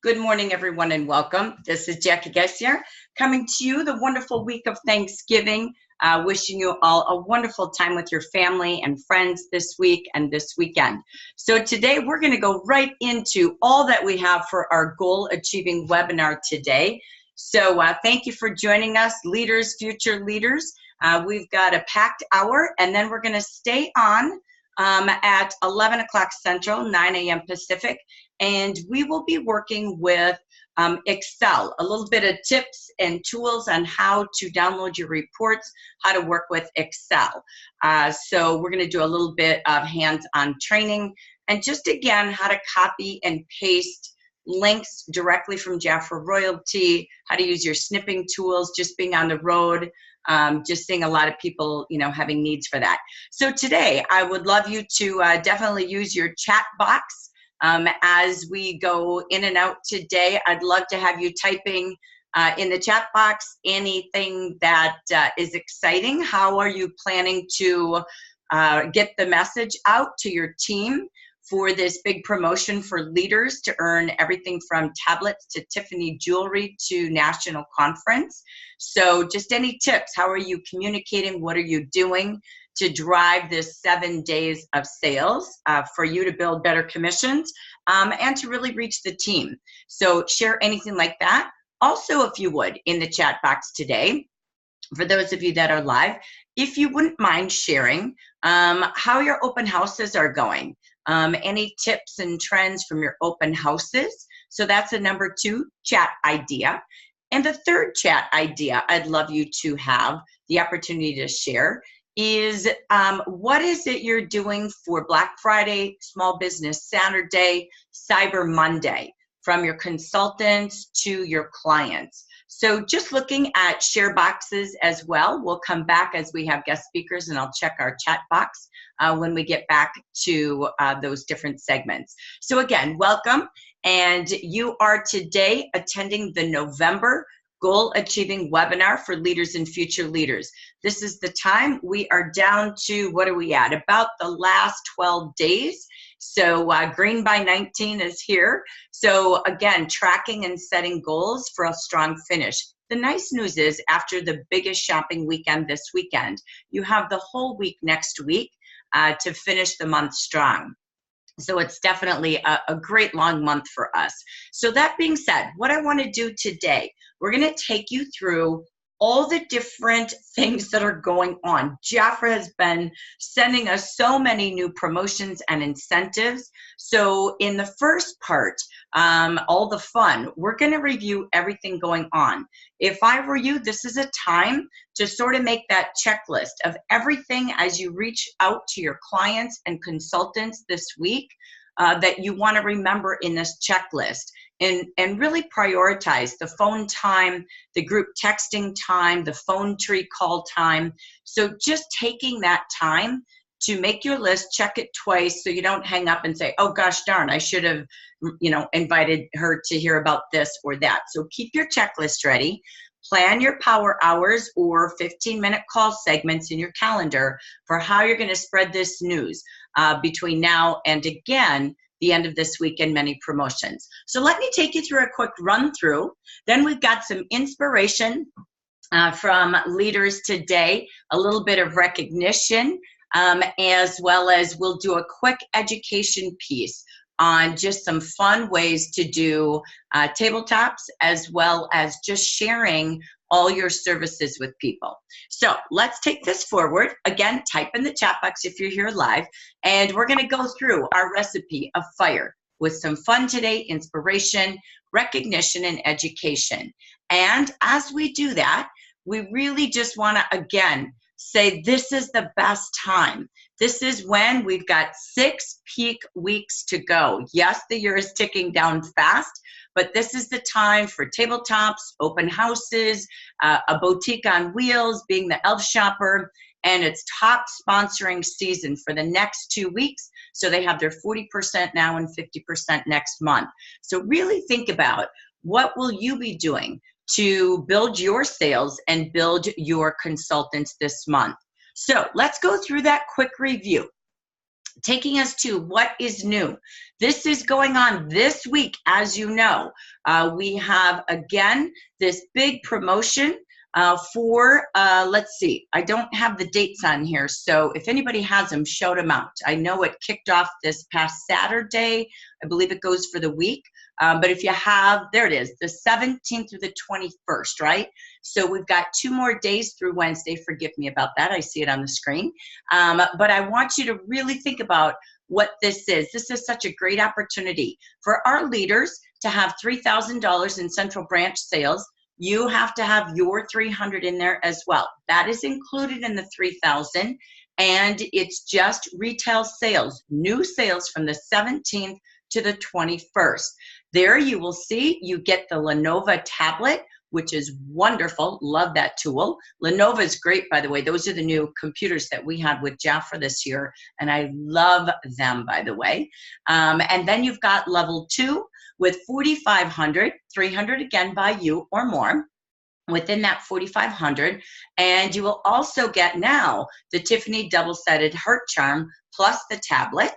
Good morning, everyone, and welcome. This is Jackie Gessier coming to you the wonderful week of Thanksgiving. Wishing you all a wonderful time with your family and friends this week and this weekend. So today we're going to go right into all that we have for our goal achieving webinar today. So thank you for joining us, leaders, future leaders. We've got a packed hour, and then we're going to stay on at 11 o'clock Central, 9 a.m. Pacific, and we will be working with Excel, a little bit of tips and tools on how to download your reports, how to work with Excel. So we're going to do a little bit of hands-on training, and just again, how to copy and paste links directly from Jafra Royalty, how to use your snipping tools, just being on the road, just seeing a lot of people, having needs for that. So today, I would love you to definitely use your chat box as we go in and out today. I'd love to have you typing in the chat box anything that is exciting. How are you planning to get the message out to your team for this big promotion for leaders to earn everything from tablets to Tiffany jewelry to national conference? So just any tips. How are you communicating? What are you doing to drive this 7 days of sales for you to build better commissions and to really reach the team? So share anything like that. Also, if you would, in the chat box today, for those of you that are live, if you wouldn't mind sharing how your open houses are going. Any tips and trends from your open houses. So that's a number 2 chat idea. And the third chat idea I'd love you to have the opportunity to share is what is it you're doing for Black Friday, Small Business Saturday, Cyber Monday, from your consultants to your clients. So just looking at share boxes as well. We'll come back as we have guest speakers, and I'll check our chat box when we get back to those different segments. So again, welcome. And you are today attending the November Goal Achieving Webinar for Leaders and Future Leaders. This is the time. We are down to, what are we at? About the last 12 days. So Green by 19 is here. So again, tracking and setting goals for a strong finish. The nice news is after the biggest shopping weekend this weekend, you have the whole week next week to finish the month strong. So it's definitely a great long month for us. So that being said, what I want to do today, we're going to take you through all the different things that are going on. Jafra has been sending us so many new promotions and incentives. So in the first part, all the fun, we're going to review everything going on. If I were you, this is a time to sort of make that checklist of everything as you reach out to your clients and consultants this week that you want to remember in this checklist. And really prioritize the phone time, the group texting time, the phone tree call time. So just taking that time to make your list, check it twice so you don't hang up and say, oh gosh darn, I should have invited her to hear about this or that. So keep your checklist ready. Plan your power hours or 15-minute call segments in your calendar for how you're going to spread this news between now and again, the end of this week and many promotions. So let me take you through a quick run through. Then we've got some inspiration from leaders today, a little bit of recognition, as well as we'll do a quick education piece on just some fun ways to do tabletops, as well as just sharing all your services with people. So let's take this forward. Again, type in the chat box if you're here live, and we're gonna go through our recipe of fire with some fun today, inspiration, recognition, and education. And as we do that, we really just wanna, again, say this is the best time. This is when we've got 6 peak weeks to go. Yes, the year is ticking down fast, but this is the time for tabletops, open houses, a boutique on wheels, being the elf shopper, and it's top sponsoring season for the next 2 weeks. So they have their 40% now and 50% next month. So really think about what will you be doing to build your sales and build your consultants this month. So let's go through that quick review. taking us to what is new. This is going on this week, as you know. We have, again, this big promotion for, let's see, I don't have the dates on here, so if anybody has them, shout them out. I know it kicked off this past Saturday. I believe it goes for the week. But if you have, there it is, the 17th through the 21st, right? So we've got 2 more days through Wednesday. Forgive me about that. I see it on the screen. But I want you to really think about what this is. This is such a great opportunity for our leaders to have $3,000 in central branch sales. You have to have your 300 in there as well. That is included in the 3,000, and it's just retail sales, new sales from the 17th to the 21st. There you will see you get the Lenovo tablet, which is wonderful. Love that tool. Lenovo is great, by the way. Those are the new computers that we had with Jafra this year, and I love them, by the way. And then you've got level 2 with 4,500, 300 again by you or more within that 4,500. And you will also get now the Tiffany double-sided heart charm plus the tablet.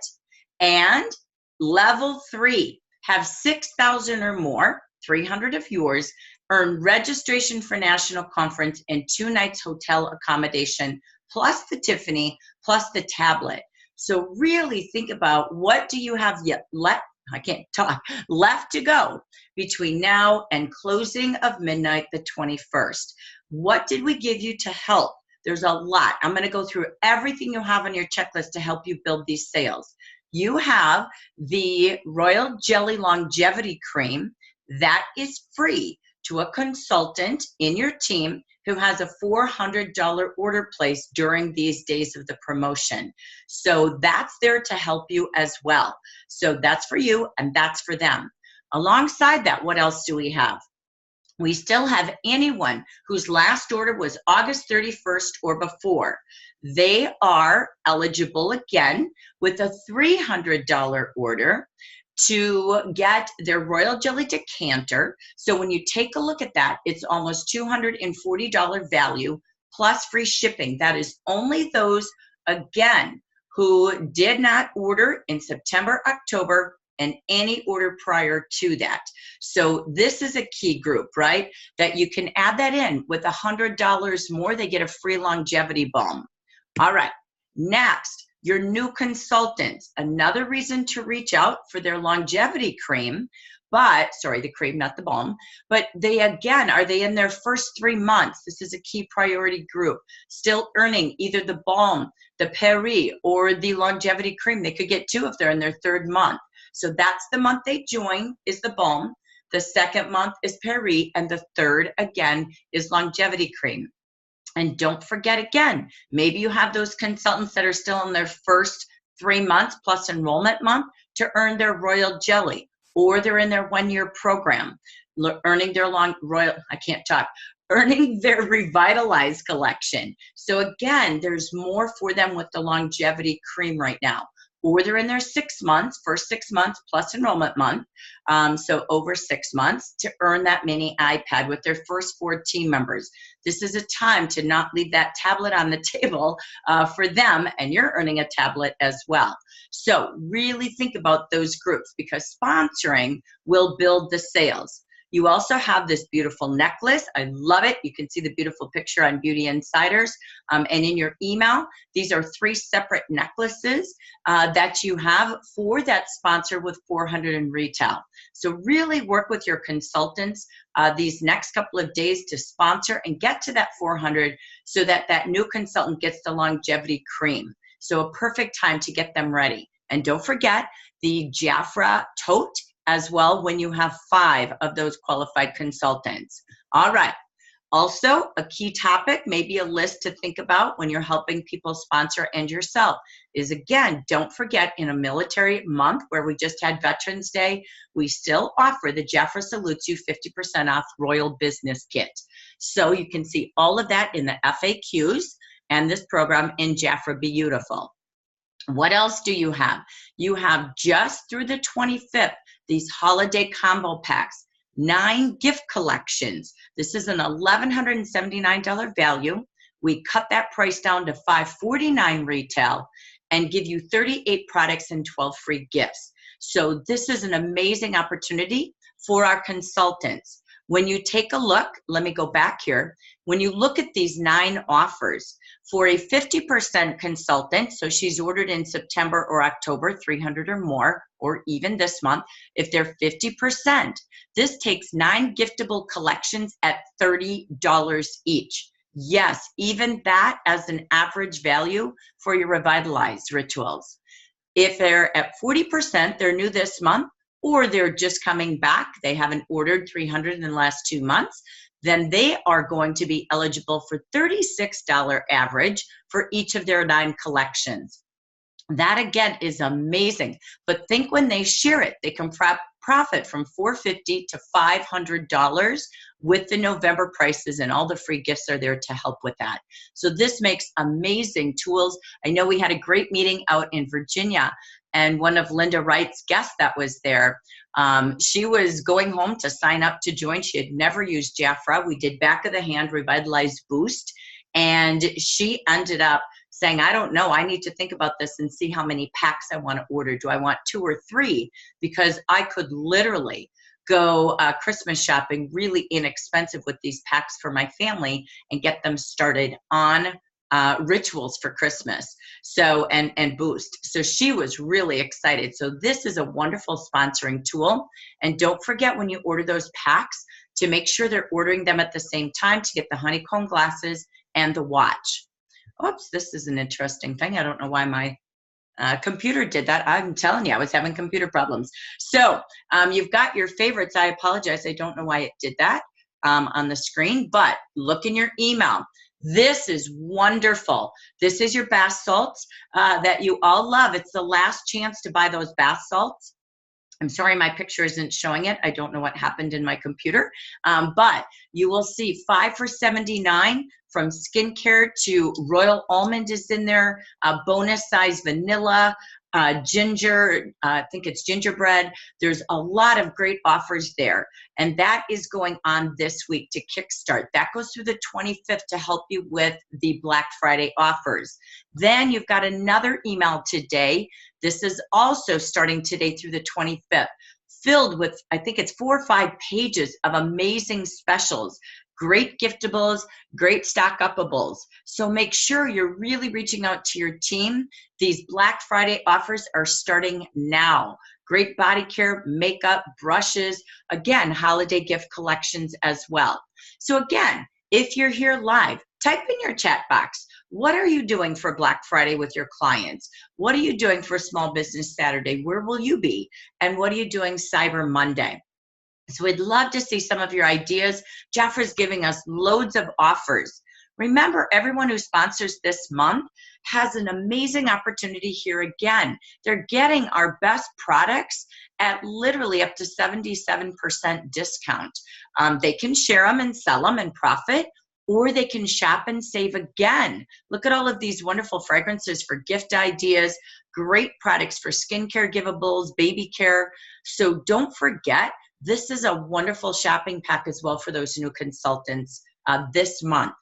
And level 3, have 6,000 or more, 300 of yours, earn registration for national conference and 2 nights hotel accommodation, plus the Tiffany, plus the tablet. So really think about, what do you have yet left? I can't talk, left to go between now and closing of midnight the 21st. What did we give you to help? There's a lot. I'm going to go through everything you have on your checklist to help you build these sales. You have the Royal Jelly Longevity Cream that is free to a consultant in your team who has a $400 order placed during these days of the promotion. So that's there to help you as well. So that's for you and that's for them. Alongside that, what else do we have? We still have anyone whose last order was August 31st or before. They are eligible again with a $300 order to get their Royal Jelly Decanter. So when you take a look at that, it's almost $240 value plus free shipping. That is only those, again, who did not order in September, October, and any order prior to that. So this is a key group, right? That you can add that in with $100 more, they get a free longevity balm. All right, next, your new consultants. Another reason to reach out for their longevity cream, but, sorry, the cream, not the balm, but they, again, are they in their first 3 months? This is a key priority group, still earning either the balm, the Peri, or the longevity cream. They could get 2 if they're in their 3rd month. So that's the month they join is the balm. The 2nd month is Peri, and the 3rd, again, is longevity cream. And don't forget, again, maybe you have those consultants that are still in their first 3 months plus enrollment month to earn their Royal Jelly, or they're in their 1-year program, earning their earning their Revitalize collection. So again, there's more for them with the longevity cream right now. Or they're in their 6 months, first 6 months plus enrollment month, so over 6 months, to earn that mini iPad with their first 4 team members. This is a time to not leave that tablet on the table for them, and you're earning a tablet as well. So really think about those groups, because sponsoring will build the sales. You also have this beautiful necklace. I love it. You can see the beautiful picture on Beauty Insiders. And in your email, these are 3 separate necklaces that you have for that sponsor with 400 in retail. So really work with your consultants these next couple of days to sponsor and get to that 400 so that that new consultant gets the longevity cream. So a perfect time to get them ready. And don't forget the Jafra tote as well when you have 5 of those qualified consultants. All right. Also, a key topic, maybe a list to think about when you're helping people sponsor and yourself is, again, don't forget, in a military month where we just had Veterans Day, we still offer the Jafra Salutes You 50% off Royal Business Kit. So you can see all of that in the FAQs and this program in Jafra Beautiful. What else do you have? You have just through the 25th, these holiday combo packs, 9 gift collections. This is an $1,179 value. We cut that price down to $549 retail. and give you 38 products and 12 free gifts. So this is an amazing opportunity for our consultants. When you take a look, let me go back here. When you look at these 9 offers for a 50% consultant, so she's ordered in September or October, 300 or more, or even this month, if they're 50%, this takes 9 giftable collections at $30 each. Yes, even that as an average value for your revitalized rituals. If they're at 40%, they're new this month, or they're just coming back, they haven't ordered 300 in the last 2 months, then they are going to be eligible for $36 average for each of their 9 collections. That again is amazing. But think when they share it, they can profit from $450 to $500 with the November prices, and all the free gifts are there to help with that. So this makes amazing tools. I know we had a great meeting out in Virginia, and one of Linda Wright's guests that was there, she was going home to sign up to join. She had never used Jafra. We did back of the hand revitalized boost, and she ended up saying, I don't know, I need to think about this and see how many packs I want to order. Do I want 2 or 3? Because I could literally go Christmas shopping really inexpensive with these packs for my family and get them started on rituals for Christmas. So, and boost. So she was really excited. So this is a wonderful sponsoring tool. And don't forget when you order those packs to make sure they're ordering them at the same time to get the honeycomb glasses and the watch. Oops, this is an interesting thing. I don't know why my computer did that. I'm telling you, I was having computer problems. So you've got your favorites. I apologize. I don't know why it did that on the screen, but look in your email. This is wonderful. This is your bath salts that you all love. It's the last chance to buy those bath salts. I'm sorry my picture isn't showing it. I don't know what happened in my computer, but you will see 5 for $79 from skincare to Royal Almond is in there, bonus size vanilla, ginger, I think it's gingerbread. There's a lot of great offers there. And that is going on this week to kickstart. That goes through the 25th to help you with the Black Friday offers. Then you've got another email today. This is also starting today through the 25th, filled with, I think it's 4 or 5 pages of amazing specials. Great giftables, great stock-upables. So make sure you're really reaching out to your team. These Black Friday offers are starting now. Great body care, makeup, brushes, again, holiday gift collections as well. So again, if you're here live, type in your chat box. What are you doing for Black Friday with your clients? What are you doing for Small Business Saturday? Where will you be? And what are you doing Cyber Monday? So we'd love to see some of your ideas. Jafra's giving us loads of offers. Remember, everyone who sponsors this month has an amazing opportunity here again. They're getting our best products at literally up to 77% discount. They can share them and sell them and profit, or they can shop and save again. Look at all of these wonderful fragrances for gift ideas, great products for skincare givables, baby care. So don't forget, this is a wonderful shopping pack as well for those new consultants this month.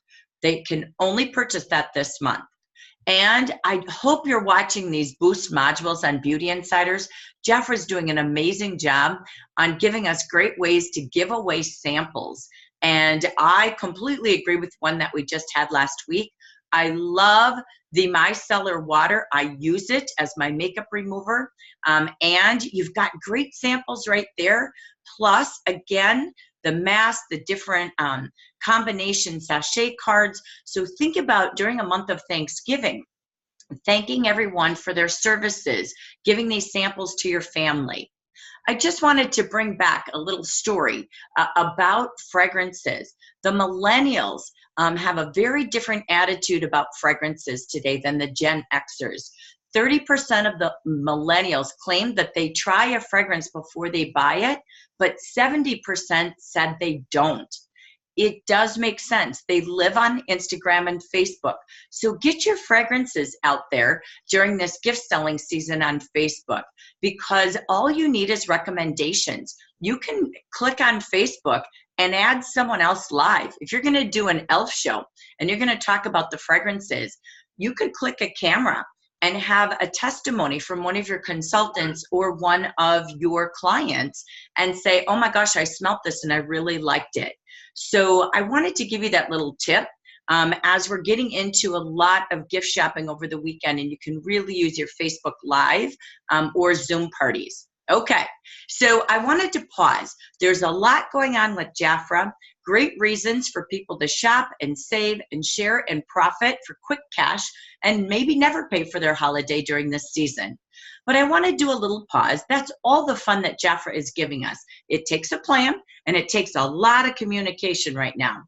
They can only purchase that this month. And I hope you're watching these boost modules on Beauty Insiders. Jafra's doing an amazing job on giving us great ways to give away samples. And I completely agree with one that we just had last week. I love the micellar water. I use it as my makeup remover. And you've got great samples right there. Plus, again, the mask, the different combination sachet cards. So think about during a month of Thanksgiving, thanking everyone for their services, giving these samples to your family. I just wanted to bring back a little story about fragrances. The millennials have a very different attitude about fragrances today than the Gen Xers. 30% of the millennials claim that they try a fragrance before they buy it, but 70% said they don't. It does make sense. They live on Instagram and Facebook. So get your fragrances out there during this gift selling season on Facebook, because all you need is recommendations. You can click on Facebook and add someone else live. If you're going to do an elf show and you're going to talk about the fragrances, you could click a camera and have a testimony from one of your consultants or one of your clients and say, oh my gosh, I smelt this and I really liked it. So I wanted to give you that little tip. As we're getting into a lot of gift shopping over the weekend, and you can really use your Facebook Live or Zoom parties. Okay, so I wanted to pause. There's a lot going on with Jafra. Great reasons for people to shop and save and share and profit for quick cash and maybe never pay for their holiday during this season. But I want to do a little pause. That's all the fun that Jafra is giving us. It takes a plan and it takes a lot of communication right now.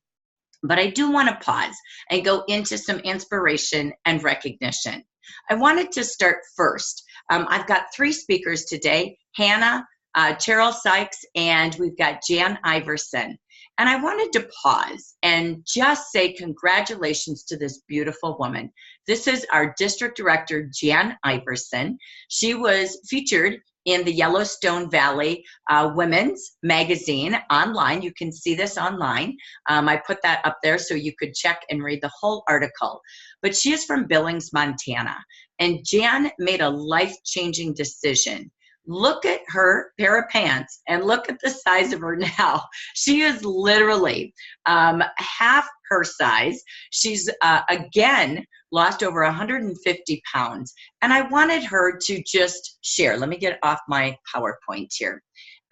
But I do want to pause and go into some inspiration and recognition. I wanted to start first. I've got 3 speakers today, Hannah, Cheryl Sykes, and we've got Jan Iverson. And I wanted to pause and just say congratulations to this beautiful woman. This is our district director, Jan Iverson. She was featured in the Yellowstone Valley Women's Magazine online. You can see this online. I put that up there so you could check and read the whole article. But she is from Billings, Montana. And Jan made a life-changing decision. Look at her pair of pants and look at the size of her now. She is literally half her size. She's, again, lost over 150 pounds. And I wanted her to just share. Let me get off my PowerPoint here.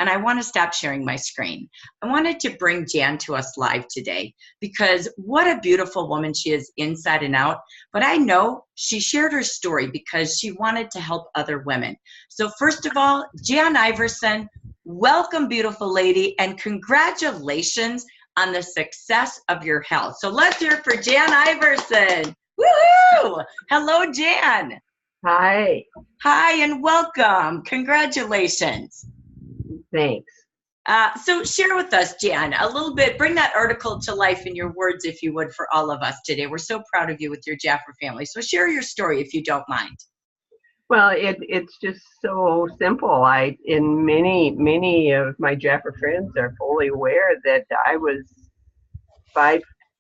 And I want to stop sharing my screen. I wanted to bring Jan to us live today because what a beautiful woman she is inside and out. But I know she shared her story because she wanted to help other women. So first of all, Jan Iverson, welcome, beautiful lady, and congratulations on the success of your health. So let's hear it for Jan Iverson. Woohoo! Hello, Jan. Hi. Hi, and welcome. Congratulations. Thanks. So share with us, Jan, a little bit, bring that article to life in your words, if you would, for all of us today. We're so proud of you with your Jafra family. So share your story, if you don't mind. Well, it's just so simple. In many of my Jafra friends are fully aware that I was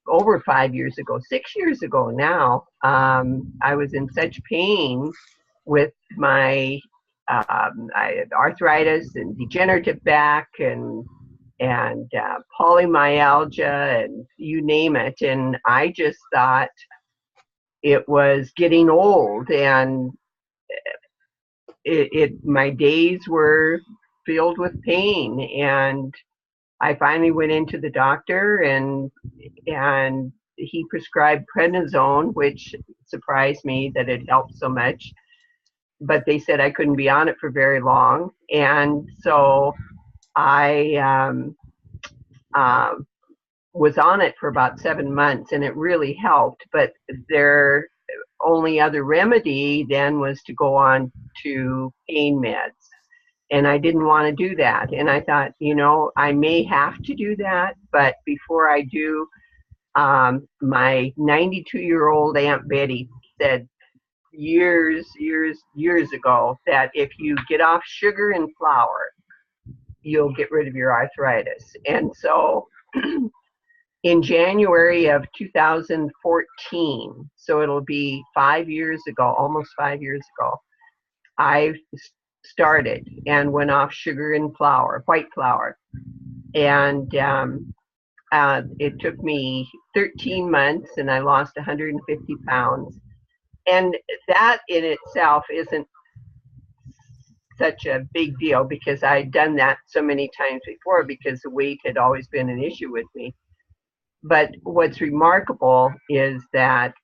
over 5 years ago, 6 years ago now. I was in such pain with my I had arthritis and degenerative back and polymyalgia and you name it. And I just thought it was getting old, and my days were filled with pain. And I finally went into the doctor, and he prescribed prednisone, which surprised me that it helped so much. But they said I couldn't be on it for very long. And so I was on it for about 7 months, and it really helped. But their only other remedy then was to go on to pain meds. And I didn't want to do that. And I thought, I may have to do that. But before I do, my 92-year-old Aunt Betty said, years ago, that if you get off sugar and flour, you'll get rid of your arthritis. And so in January of 2014, so it'll be 5 years ago, almost 5 years ago, I started and went off sugar and flour, white flour. And it took me 13 months, and I lost 150 pounds. And that in itself isn't such a big deal because I'd done that so many times before because the weight had always been an issue with me. But what's remarkable is that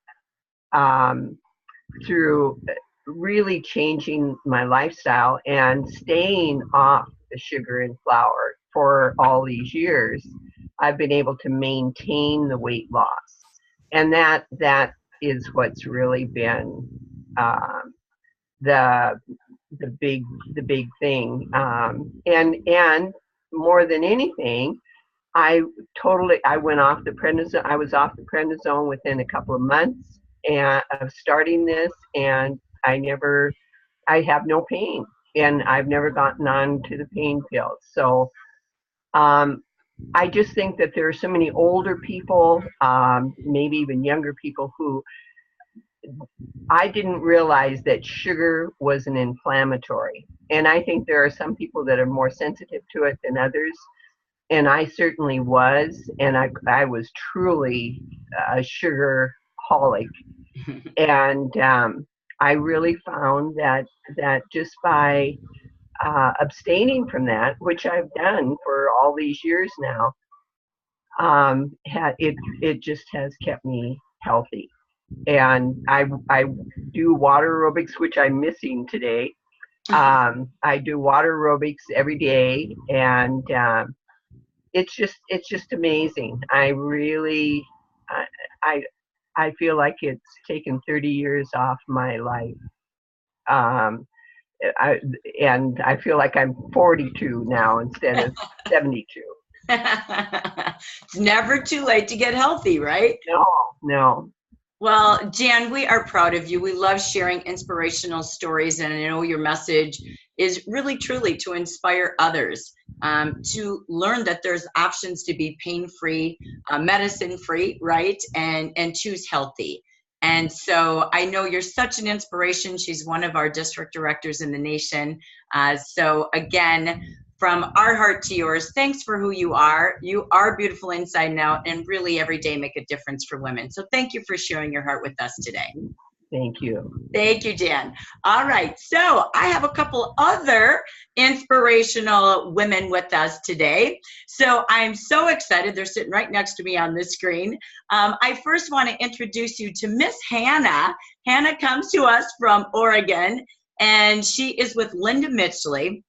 through really changing my lifestyle and staying off the sugar and flour for all these years, I've been able to maintain the weight loss. And that is what's really been the big thing, and more than anything, I went off the prednisone. I was off the prednisone within a couple of months of starting this, and I have no pain, and I've never gotten on to the pain pills. So I just think that there are so many older people, maybe even younger people, who I didn't realize that sugar was an inflammatory. And I think there are some people that are more sensitive to it than others. And I certainly was. And I was truly a sugar holic. And I really found that just by abstaining from that, which I've done for all these years now, it just has kept me healthy. And I do water aerobics, which I'm missing today. I do water aerobics every day, and it's just amazing. I really I I feel like it's taken 30 years off my life. Um, I, and I feel like I'm 42 now instead of 72. It's never too late to get healthy, right? No, no. Well, Jan, we are proud of you. We love sharing inspirational stories, and I know your message is really, truly to inspire others to learn that there's options to be pain-free, medicine-free, right, and choose healthy. And so I know you're such an inspiration. She's one of our district directors in the nation. So again, from our heart to yours, thanks for who you are. You are beautiful inside and out, and really every day make a difference for women. So thank you for sharing your heart with us today. Thank you. Thank you, Jan. All right, so I have a couple other inspirational women with us today. So I'm so excited. They're sitting right next to me on the screen. I first want to introduce you to Miss Hannah. Hannah comes to us from Oregon, and she is with Linda Mitchley.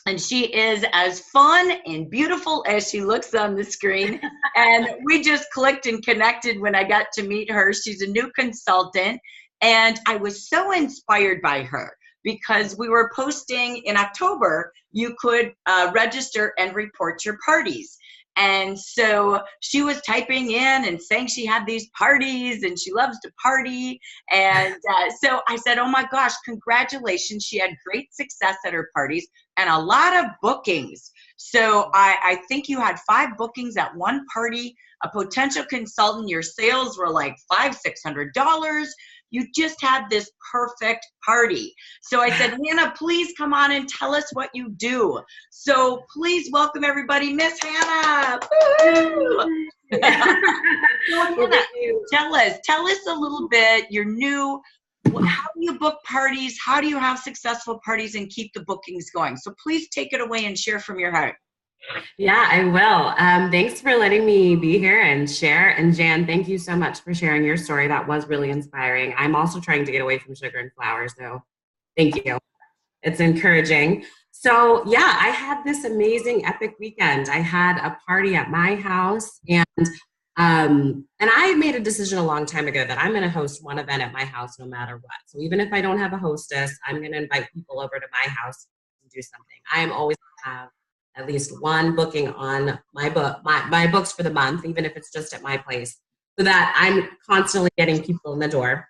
And she is as fun and beautiful as she looks on the screen. And we just clicked and connected when I got to meet her. She's a new consultant. And I was so inspired by her because we were posting in October, you could register and report your parties. And so she was typing in and saying she had these parties and she loves to party. And so I said, oh my gosh, congratulations. She had great success at her parties and a lot of bookings. So I think you had 5 bookings at one party, a potential consultant, your sales were like $500-$600. You just had this perfect party. So I said, Hannah, please come on and tell us what you do. So please welcome everybody, Miss Hannah. So Hannah, tell us a little bit. You're new. How do you book parties? How do you have successful parties and keep the bookings going? So please take it away and share from your heart. Yeah, I will. Thanks for letting me be here and share. And Jan, thank you so much for sharing your story. That was really inspiring. I'm also trying to get away from sugar and flour, so thank you. It's encouraging. So yeah, I had this amazing epic weekend. I had a party at my house, and I made a decision a long time ago that I'm going to host one event at my house no matter what. So even if I don't have a hostess, I'm going to invite people over to my house to do something. I am always going to have at least one booking on my books for the month, even if it's just at my place, so that I'm constantly getting people in the door.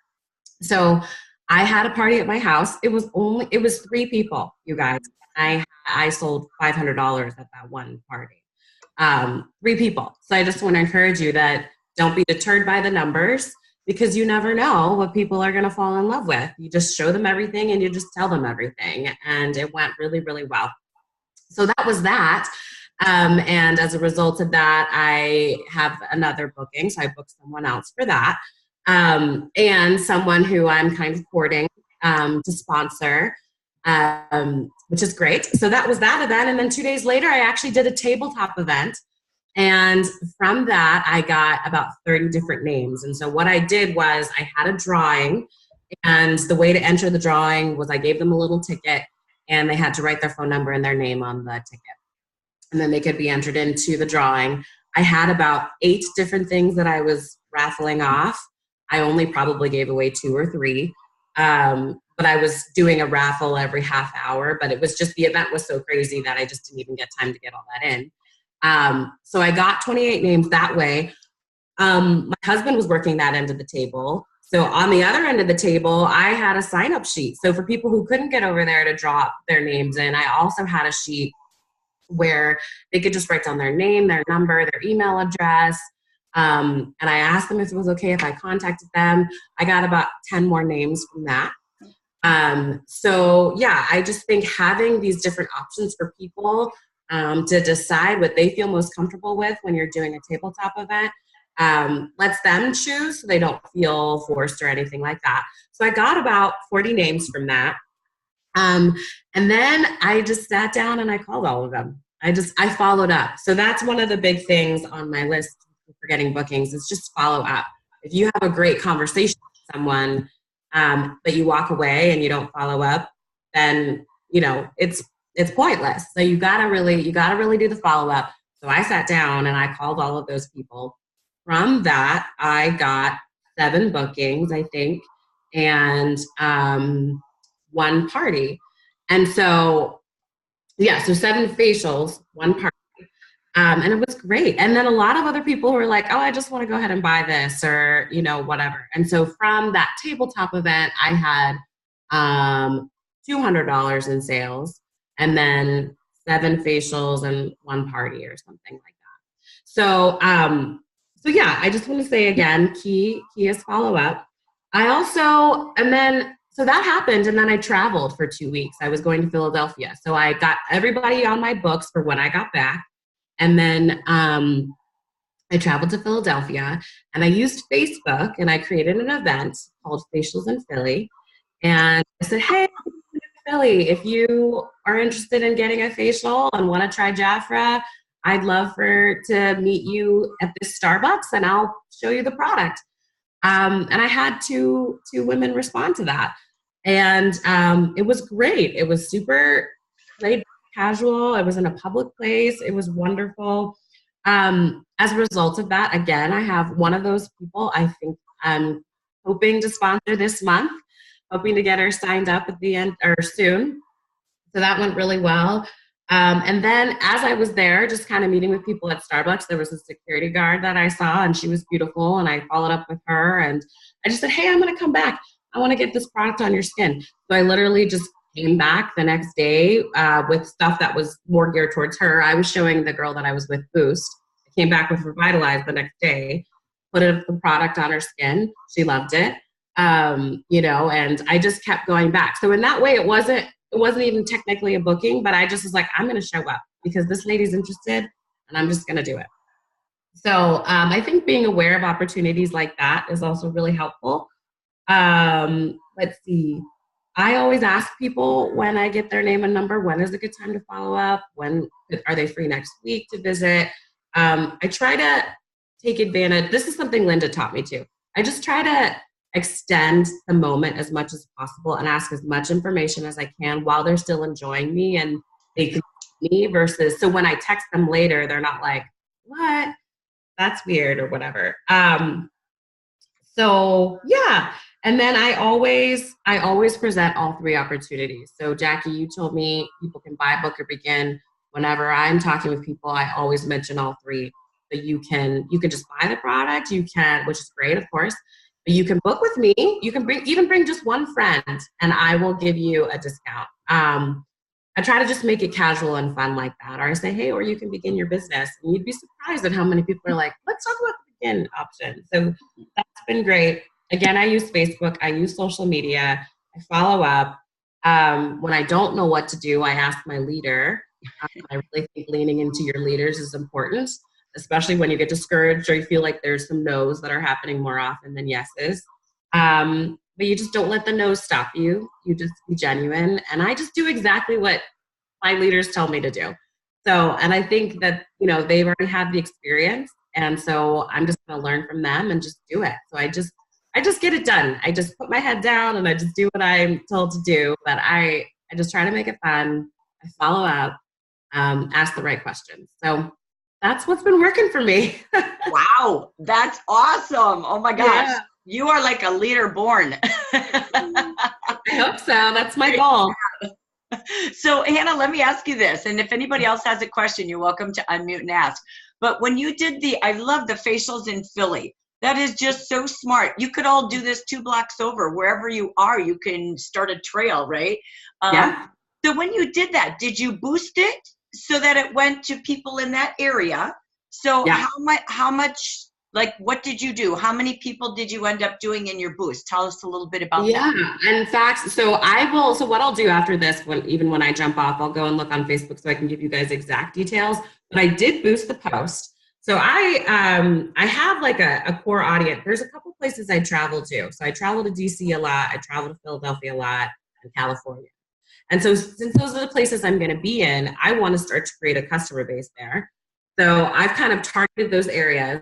So I had a party at my house. It was 3 people, you guys. I sold $500 at that one party. 3 people. So I just want to encourage you that don't be deterred by the numbers, because you never know what people are going to fall in love with. You just show them everything and you just tell them everything. And it went really, really well. So that was that. And as a result of that, I have another booking. So I booked someone else for that. And someone who I'm kind of courting to sponsor, which is great. So that was that event. And then 2 days later, I actually did a tabletop event. And from that, I got about 30 different names. And so what I did was I had a drawing. And the way to enter the drawing was I gave them a little ticket, and they had to write their phone number and their name on the ticket. And then they could be entered into the drawing. I had about 8 different things that I was raffling off. I only probably gave away 2 or 3. But I was doing a raffle every half hour. But it was just, the event was so crazy that I just didn't even get time to get all that in. So I got 28 names that way. My husband was working that end of the table. So on the other end of the table, I had a sign-up sheet. So for people who couldn't get over there to drop their names in, I also had a sheet where they could just write down their name, their number, their email address, And I asked them if it was okay if I contacted them. I got about 10 more names from that. So yeah, I just think having these different options for people to decide what they feel most comfortable with when you're doing a tabletop event lets them choose so they don't feel forced or anything like that. So I got about 40 names from that. And then I just sat down and I called all of them. I followed up. So that's one of the big things on my list for getting bookings is just follow up. If you have a great conversation with someone, but you walk away and you don't follow up, then, it's pointless. So you gotta really do the follow up. So I sat down and I called all of those people. From that, I got 7 bookings, I think, and 1 party. And so, so 7 facials, 1 party. And it was great. And then a lot of other people were like, oh, I just want to go ahead and buy this or, whatever. And so from that tabletop event, I had $200 in sales and then 7 facials and 1 party or something like that. So, I just want to say again, key is follow up. So that happened, and then I traveled for 2 weeks. I was going to Philadelphia. So I got everybody on my books for when I got back. And then I traveled to Philadelphia, and I used Facebook, and I created an event called Facials in Philly. And I said, hey, Philly, if you are interested in getting a facial and want to try Jafra, I'd love to meet you at this Starbucks, and I'll show you the product. And I had two women respond to that. And it was great. It was super laid casual. I was in a public place. It was wonderful. As a result of that, again, I have one of those people I think I'm hoping to sponsor this month, hoping to get her signed up at the end or soon. So that went really well. And then as I was there, just kind of meeting with people at Starbucks, there was a security guard that I saw, and she was beautiful. And I followed up with her, and I just said, hey, I'm going to come back. I want to get this product on your skin. So I literally just came back the next day with stuff that was more geared towards her. I was showing the girl that I was with Boost. I came back with Revitalize the next day, put the product on her skin. She loved it, and I just kept going back. So in that way, it wasn't even technically a booking, but I just was like, I'm going to show up because this lady's interested and I'm just going to do it. So I think being aware of opportunities like that is also really helpful. Let's see. I always ask people when I get their name and number, when is a good time to follow up? When are they free next week to visit? I try to take advantage. This is something Linda taught me too. I just try to extend the moment as much as possible and ask as much information as I can while they're still enjoying me and they can see me versus, so when I text them later, they're not like, what? That's weird or whatever. So yeah. And then I always present all 3 opportunities. So Jackie, you told me people can buy, book, or begin. Whenever I'm talking with people, I always mention all 3. But you can just buy the product, which is great, of course. But you can book with me. You can bring just 1 friend, and I will give you a discount. I try to just make it casual and fun like that. Or I say, hey, or you can begin your business. And you'd be surprised at how many people are like, let's talk about the begin option. So that's been great. Again, I use Facebook. I use social media. I follow up. When I don't know what to do, I ask my leader. I really think leaning into your leaders is important, especially when you get discouraged or you feel like there's some no's that are happening more often than yeses. But you just don't let the no's stop you. You just be genuine. And I just do exactly what my leaders tell me to do. So, and I think that, they've already had the experience. And so I'm just going to learn from them and just do it. So I just get it done. I just put my head down and I just do what I'm told to do. But I just try to make it fun. I follow up, ask the right questions. So that's what's been working for me. Wow, that's awesome. Oh my gosh. Yeah. You are like a leader born. I hope so. That's my goal. So Hannah, let me ask you this. And if anybody else has a question, you're welcome to unmute and ask. But when you did I love the facials in Philly. That is just so smart. You could all do this 2 blocks over. Wherever you are, you can start a trail, right? Yeah. So when you did that, did you boost it so that it went to people in that area? So yeah. How much Like, what did you do? How many people did you end up doing in your boost? Tell us a little bit about that. Yeah, in fact, so I will. So what I'll do after this, even when I jump off, I'll go and look on Facebook so I can give you guys exact details. But I did boost the post. So I have like a core audience. There's a couple places I travel to. So I travel to DC a lot. I travel to Philadelphia a lot, and California. And so since those are the places I'm going to be in, I want to start to create a customer base there. So I've kind of targeted those areas.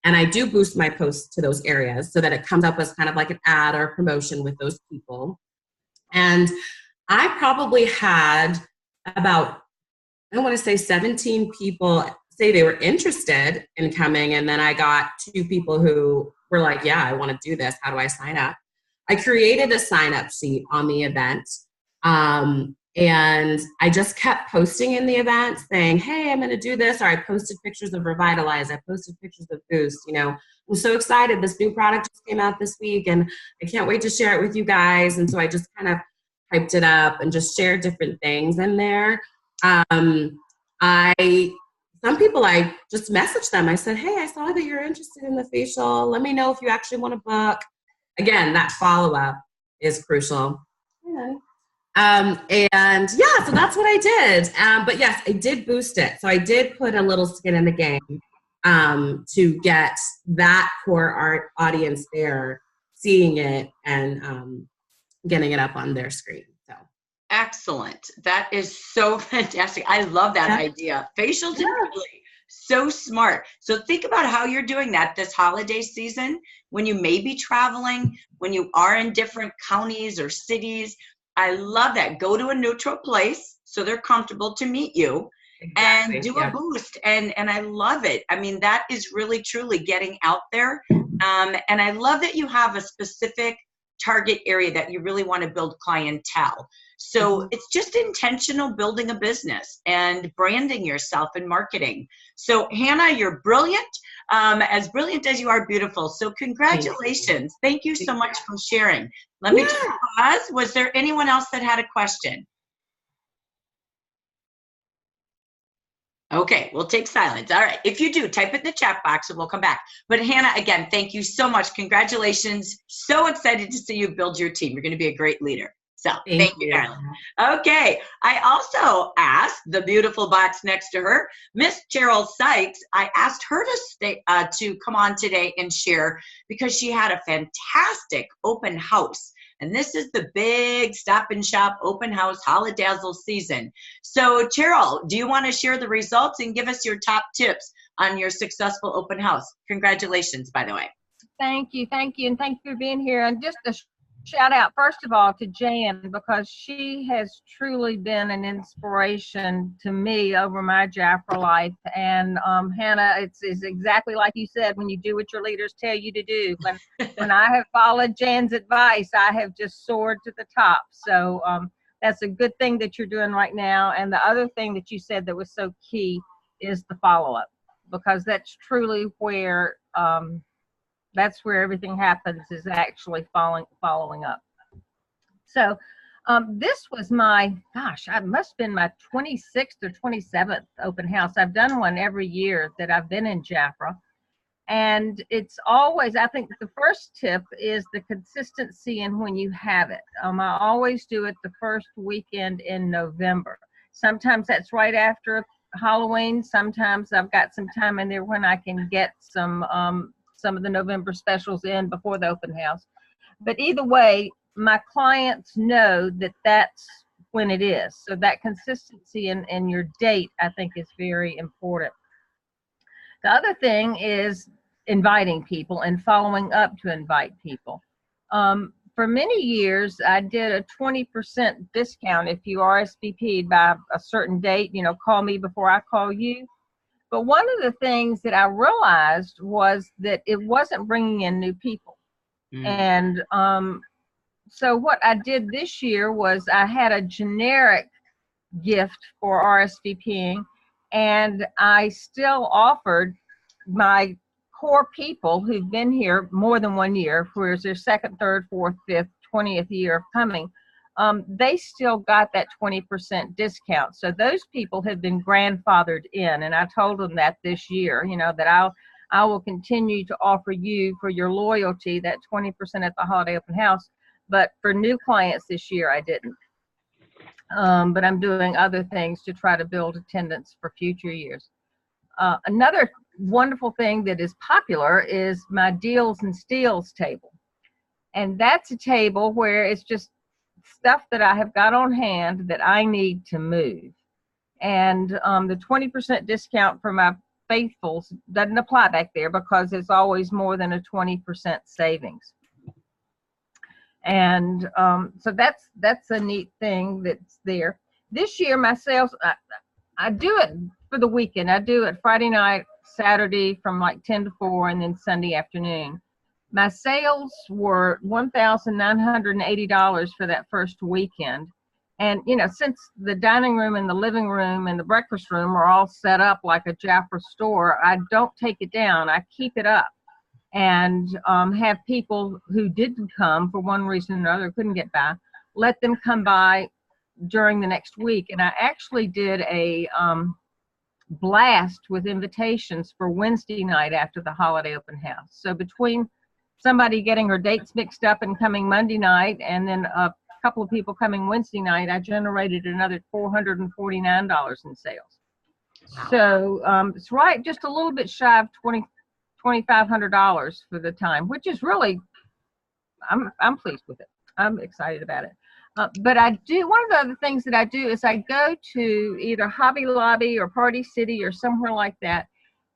And I do boost my posts to those areas so that it comes up as kind of like an ad or promotion with those people. And I probably had about, I want to say 17 people say they were interested in coming. And then I got 2 people who were like, yeah, I want to do this. How do I sign up? I created a sign up sheet on the event. And I just kept posting in the event saying, hey, I'm going to do this. Or I posted pictures of Revitalize. I posted pictures of Boost. You know, I'm so excited. This new product just came out this week and I can't wait to share it with you guys. And so I just kind of hyped it up and just shared different things in there. Some people, I just messaged them. I said, hey, I saw that you're interested in the facial. Let me know if you actually want to book. Again, that follow-up is crucial. Yeah. And yeah, so that's what I did. But yes, I did boost it. So I did put a little skin in the game to get that core audience there, seeing it and getting it up on their screen. So excellent. That is so fantastic. I love that idea. Facials are really so smart. So think about how you're doing that this holiday season when you may be traveling, when you are in different counties or cities. I love that. Go to a neutral place so they're comfortable to meet you and do a boost. And I love it. I mean, that is really, truly getting out there. And I love that you have a specific target area that you really want to build clientele. So it's just intentional building a business and branding yourself and marketing. So Hannah, you're brilliant. As brilliant as you are beautiful. So congratulations. Thank you so much for sharing. Let me just pause. Was there anyone else that had a question? Okay, we'll take silence. All right. If you do, type it in the chat box and we'll come back. But Hannah, again, thank you so much. Congratulations. So excited to see you build your team. You're going to be a great leader. So thank you, darling. Okay. I also asked the beautiful box next to her, Miss Cheryl Sykes. I asked her to come on today and share because she had a fantastic open house. And this is the big Stop and Shop open house holidazzle season. So Cheryl, do you want to share the results and give us your top tips on your successful open house? Congratulations, by the way. Thank you. And thank you for being here. And just a shout out, first of all, to Jan, because she has truly been an inspiration to me over my Jafra life. And Hannah, it's exactly like you said, when you do what your leaders tell you to do. When I have followed Jan's advice, I have just soared to the top. So that's a good thing that you're doing right now. And the other thing that you said that was so key is the follow-up, because that's truly where that's where everything happens, is actually following up. So this was my, it must have been my 26th or 27th open house. I've done one every year that I've been in Jafra. And it's always, I think the first tip is the consistency in when you have it. I always do it the first weekend in November. Sometimes that's right after Halloween. Sometimes I've got some time in there when I can get some of the November specials in before the open house. But either way, my clients know that that's when it is. So that consistency in your date, I think, is very important. The other thing is inviting people and following up to invite people. For many years, I did a 20% discount if you RSVP'd by a certain date, call me before I call you. But one of the things that I realized was that it wasn't bringing in new people. And so what I did this year was I had a generic gift for RSVPing, and I still offered my core people who've been here more than 1 year, whereas their second, third, fourth, fifth, 20th year of coming, they still got that 20% discount. So those people have been grandfathered in, and I told them that this year, that I will continue to offer you for your loyalty that 20% at the holiday open house. But for new clients this year, I didn't. But I'm doing other things to try to build attendance for future years. Another wonderful thing that is popular is my Deals and Steals table. And that's a table where it's just stuff that I have got on hand that I need to move. And the 20% discount for my faithfuls doesn't apply back there because it's always more than a 20% savings. And so that's a neat thing that's there. This year, my sales, I do it for the weekend. I do it Friday night, Saturday from like 10 to 4, and then Sunday afternoon. My sales were $1,980 for that first weekend. And, you know, since the dining room and the living room and the breakfast room are all set up like a Jafra store, I don't take it down. I keep it up and have people who didn't come for one reason or another, couldn't get by, let them come by during the next week. And I actually did a blast with invitations for Wednesday night after the holiday open house. So between somebody getting her dates mixed up and coming Monday night, and then a couple of people coming Wednesday night, I generated another $449 in sales. So it's right, just a little bit shy of $2,500 for the time, which is really, I'm pleased with it. I'm excited about it. But I do, one of the other things that I do is I go to either Hobby Lobby or Party City or somewhere like that,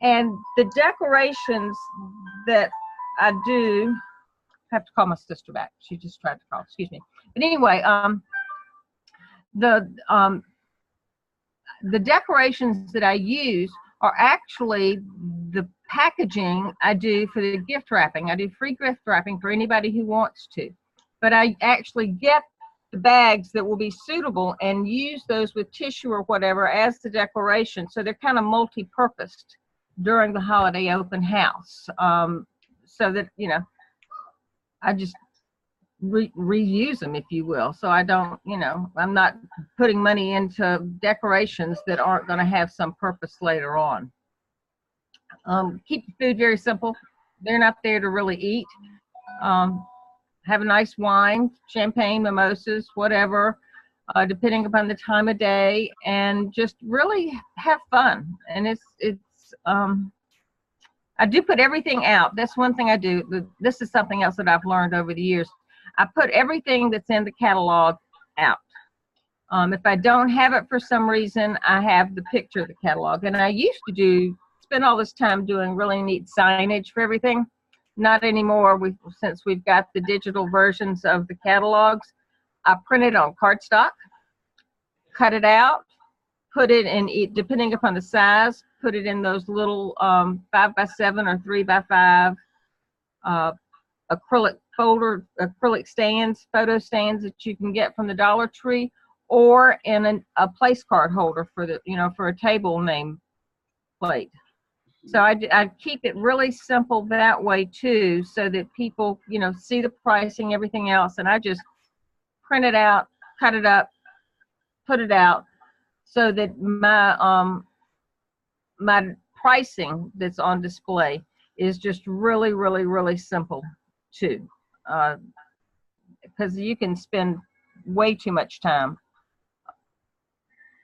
and the decorations that I do, I have to call my sister back. She just tried to call, excuse me. But anyway, the decorations that I use are actually the packaging I do for the gift wrapping. I do free gift wrapping for anybody who wants to. But I actually get the bags that will be suitable and use those with tissue or whatever as the decoration. So they're kind of multi-purposed during the holiday open house. So that, you know, I just reuse them, if you will. So I don't, you know, I'm not putting money into decorations that aren't going to have some purpose later on. Keep the food very simple. They're not there to really eat. Have a nice wine, champagne, mimosas, whatever, depending upon the time of day, and just really have fun. And I do put everything out. That's one thing I do. This is something else that I've learned over the years. I put everything that's in the catalog out. If I don't have it for some reason, I have the picture of the catalog. And I used to spend all this time doing really neat signage for everything. Not anymore, since we've got the digital versions of the catalogs. I print it on cardstock, cut it out, put it in, depending upon the size, put it in those little 5x7 or 3x5 acrylic stands, photo stands that you can get from the Dollar Tree, or in a place card holder for the, you know, for a table name plate. So I keep it really simple that way too, so that people, you know, see the pricing, everything else, and I just print it out, cut it up, put it out, so that my my pricing that's on display is just really, really, really simple too, because you can spend way too much time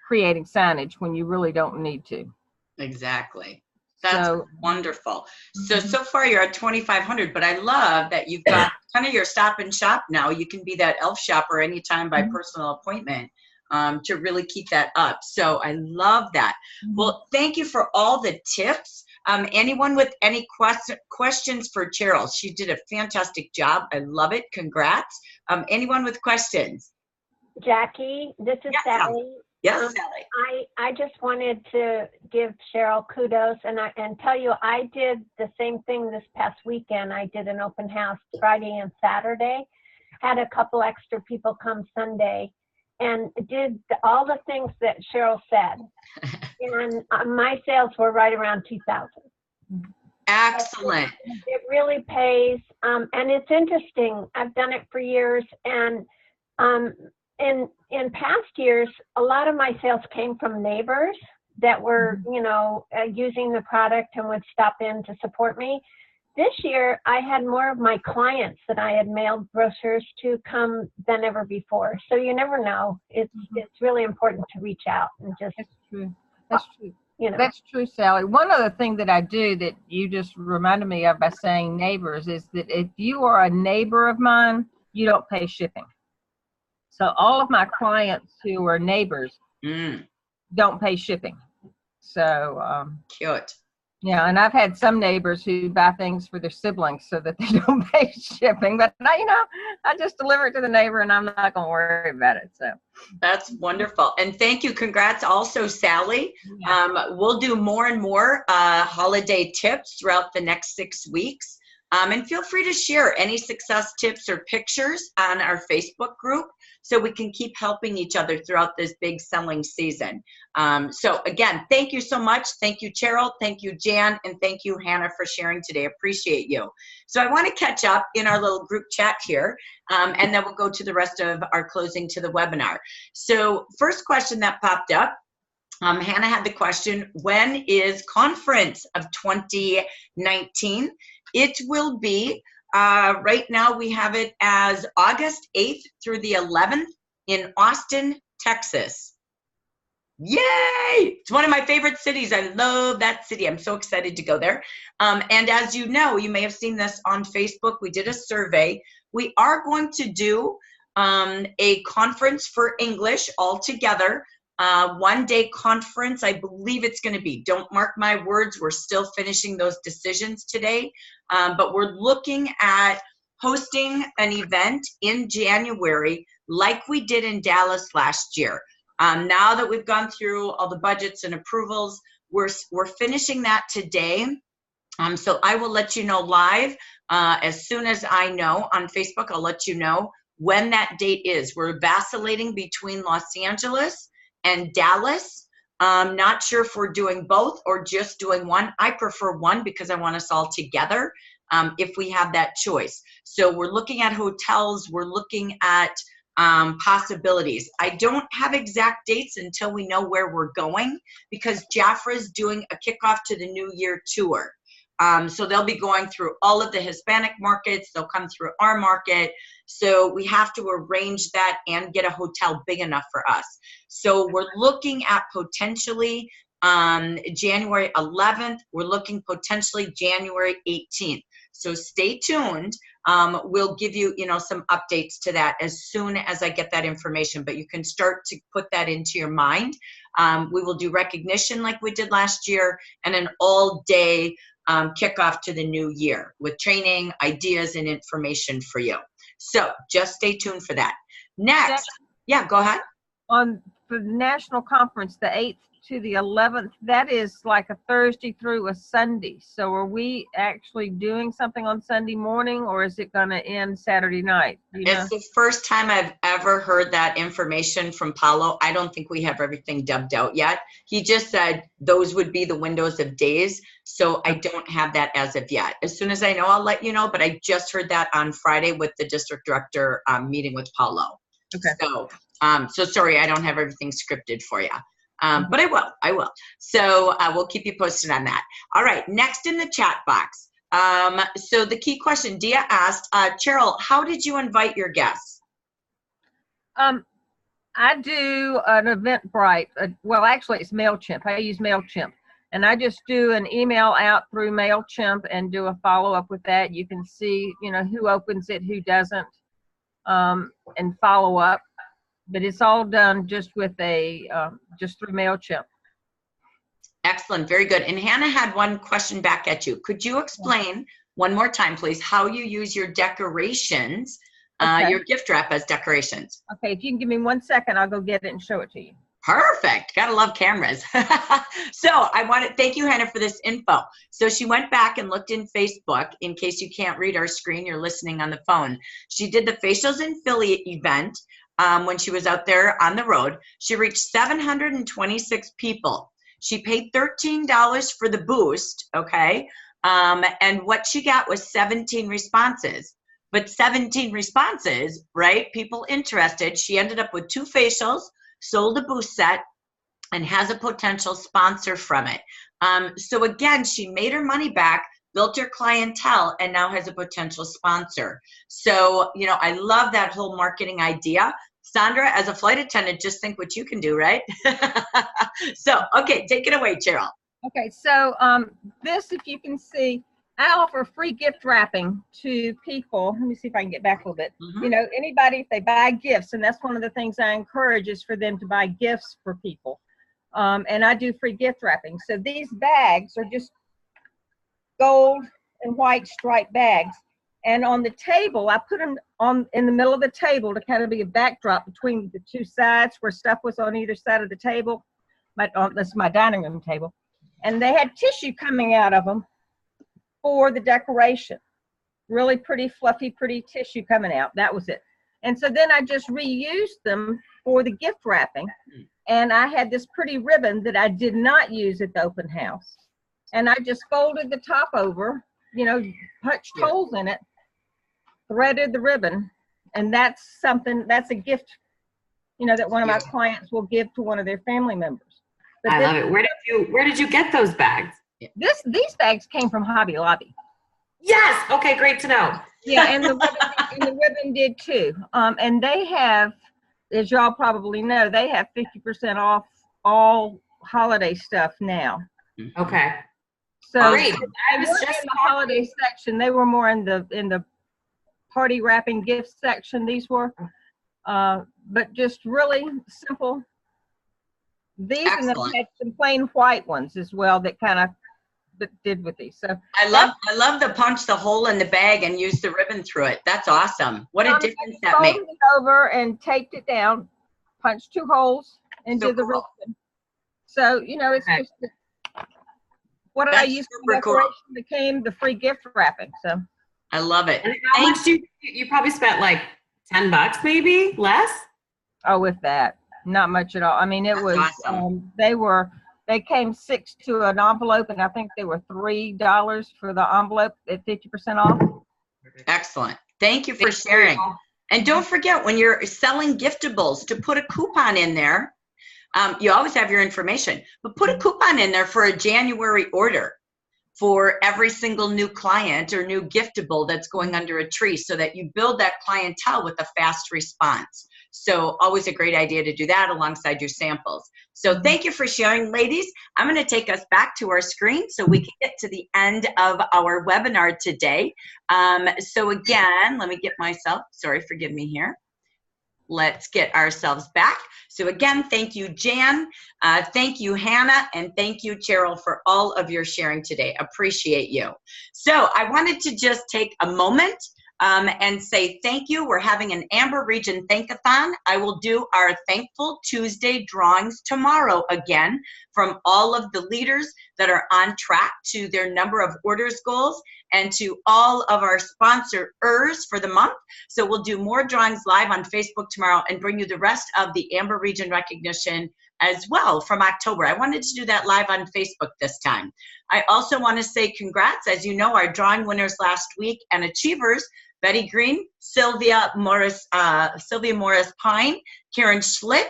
creating signage when you really don't need to. Exactly. That's wonderful. So far you're at 2,500, but I love that you've got kind of your stop and shop now. You can be that elf shopper anytime by personal appointment, to really keep that up. So I love that. Well, thank you for all the tips. Anyone with any questions for Cheryl? She did a fantastic job. I love it. Congrats. Anyone with questions? Jackie, this is Sally. Yes, Sally. I just wanted to give Cheryl kudos and tell you I did the same thing this past weekend. I did an open house Friday and Saturday, had a couple extra people come Sunday, and did all the things that Cheryl said. And my sales were right around 2,000. Excellent. It really pays, and it's interesting. I've done it for years, and in past years, a lot of my sales came from neighbors that were, using the product and would stop in to support me. This year, I had more of my clients that I had mailed brochures to come than ever before. So you never know. It's really important to reach out and just. That's true. That's true. You know. That's true, Sally. One other thing that I do that you just reminded me of by saying neighbors is that if you are a neighbor of mine, you don't pay shipping. So all of my clients who are neighbors don't pay shipping. So Cute. yeah, and I've had some neighbors who buy things for their siblings so that they don't pay shipping. But I just deliver it to the neighbor, and I'm not going to worry about it. So that's wonderful, and thank you. Congrats, also, Sally. Yeah. We'll do more and more holiday tips throughout the next 6 weeks. And feel free to share any success tips or pictures on our Facebook group so we can keep helping each other throughout this big selling season. So again, thank you so much. Thank you, Cheryl. Thank you, Jan. And thank you, Hannah, for sharing today. Appreciate you. So I want to catch up in our little group chat here, and then we'll go to the rest of our closing to the webinar. So first question that popped up, Hannah had the question, when is conference of 2019? It will be, right now we have it as August 8th through the 11th in Austin, Texas. Yay! It's one of my favorite cities. I love that city. I'm so excited to go there. And as you know, you may have seen this on Facebook. We did a survey. We are going to do a conference for English all together. 1-day conference, I believe it's going to be. Don't mark my words. We're still finishing those decisions today. But we're looking at hosting an event in January like we did in Dallas last year. Now that we've gone through all the budgets and approvals, we're finishing that today. So I will let you know live as soon as I know on Facebook. I'll let you know when that date is. We're vacillating between Los Angeles and Dallas. Not sure if we're doing both or just doing one. I prefer one because I want us all together if we have that choice. So we're looking at hotels. We're looking at possibilities. I don't have exact dates until we know where we're going because Jafra's doing a kickoff to the New Year tour. So they'll be going through all of the Hispanic markets. They'll come through our market. So we have to arrange that and get a hotel big enough for us. So we're looking at potentially January 11th. We're looking potentially January 18th. So stay tuned. We'll give you, some updates to that as soon as I get that information, but you can start to put that into your mind. We will do recognition like we did last year and an all-day kickoff to the new year with training, ideas, and information for you. So just stay tuned for that. Next, yeah, go ahead. For the national conference, the 8th to the 11th, that is like a Thursday through a Sunday. So are we actually doing something on Sunday morning, or is it going to end Saturday night? It's the first time I've ever heard that information from Paulo. I don't think we have everything dubbed out yet. He just said those would be the windows of days. So I don't have that as of yet. As soon as I know, I'll let you know. But I just heard that on Friday with the district director meeting with Paulo. Okay. So sorry, I don't have everything scripted for you. But I will. So we'll keep you posted on that. All right, next in the chat box. So the key question, Dia asked, Cheryl, how did you invite your guests? I do an Eventbrite. Well, actually, it's MailChimp. I use MailChimp. And I just do an email out through MailChimp and do a follow-up with that. You can see, who opens it, who doesn't, and follow up. But it's all done just with just through MailChimp. Excellent, very good. And Hannah had one question back at you. Could you explain one more time, please, how you use your decorations, your gift wrap as decorations? Okay, if you can give me 1 second, I'll go get it and show it to you. Perfect. Gotta love cameras. So thank you, Hannah, for this info. So she went back and looked in Facebook. In case you can't read our screen, you're listening on the phone. She did the Facials in Philly event. When she was out there on the road. She reached 726 people. She paid $13 for the boost, okay? And what she got was 17 responses. But 17 responses, right? People interested. She ended up with 2 facials, sold a boost set, and has a potential sponsor from it. So again, she made her money back, built her clientele, and now has a potential sponsor. So, you know, I love that whole marketing idea. Sandra, as a flight attendant, just think what you can do, right? So, okay, take it away, Cheryl. Okay, so this, if you can see, I offer free gift wrapping to people. Let me see if I can get back a little bit. You know, anybody, if they buy gifts, and that's one of the things I encourage is for them to buy gifts for people. And I do free gift wrapping. So these bags are just gold and white striped bags. And on the table, I put them in the middle of the table to kind of be a backdrop between the two sides where stuff was on either side of the table. That's my dining room table. And they had tissue coming out of them for the decoration. Really pretty, fluffy, pretty tissue coming out. That was it. And so then I just reused them for the gift wrapping. And I had this pretty ribbon that I did not use at the open house. And I just folded the top over, you know, punched holes in it, threaded the ribbon. And that's something, that's a gift, you know, that one of my clients will give to one of their family members. But I love it. Where did you get those bags? These bags came from Hobby Lobby. Yes. Okay, great to know. Yeah, and the ribbon did too. And they have, as y'all probably know, they have 50% off all holiday stuff now. Okay. So great. I was just in the holiday section. They were more in the party wrapping gift section. These were, but just really simple. These and then had some plain white ones as well that kind of did with these. So I love the punch the hole in the bag and use the ribbon through it. That's awesome. What a difference that makes. Folded it over and taped it down, punched 2 holes into the ribbon. So, you know, it's just what I used for decoration became the free gift wrapping. So I love it. And how much you probably spent like $10 maybe, less? Oh, with that. Not much at all. I mean, it was, awesome. They came 6 to an envelope, and I think they were $3 for the envelope at 50% off. Excellent. Thank you for sharing. And don't forget, when you're selling giftables, to put a coupon in there. You always have your information, but put a coupon in there for a January order for every single new client or new giftable that's going under a tree, so that you build that clientele with a fast response. So always a great idea to do that alongside your samples. So thank you for sharing, ladies. I'm going to take us back to our screen so we can get to the end of our webinar today. So again, let me get myself, sorry, forgive me here. Let's get ourselves back. So again, thank you, Jan. Thank you, Hannah. And thank you, Cheryl, for all of your sharing today. Appreciate you. So I wanted to just take a moment and say thank you. We're having an Amber Region Thankathon. I will do our Thankful Tuesday drawings tomorrow again from all of the leaders that are on track to their number of orders goals and to all of our sponsors for the month. So we'll do more drawings live on Facebook tomorrow and bring you the rest of the Amber Region recognition as well from October. I wanted to do that live on Facebook this time. I also want to say congrats. As you know, our drawing winners last week and achievers, Betty Green, Sylvia Morris Pine, Karen Schlitt,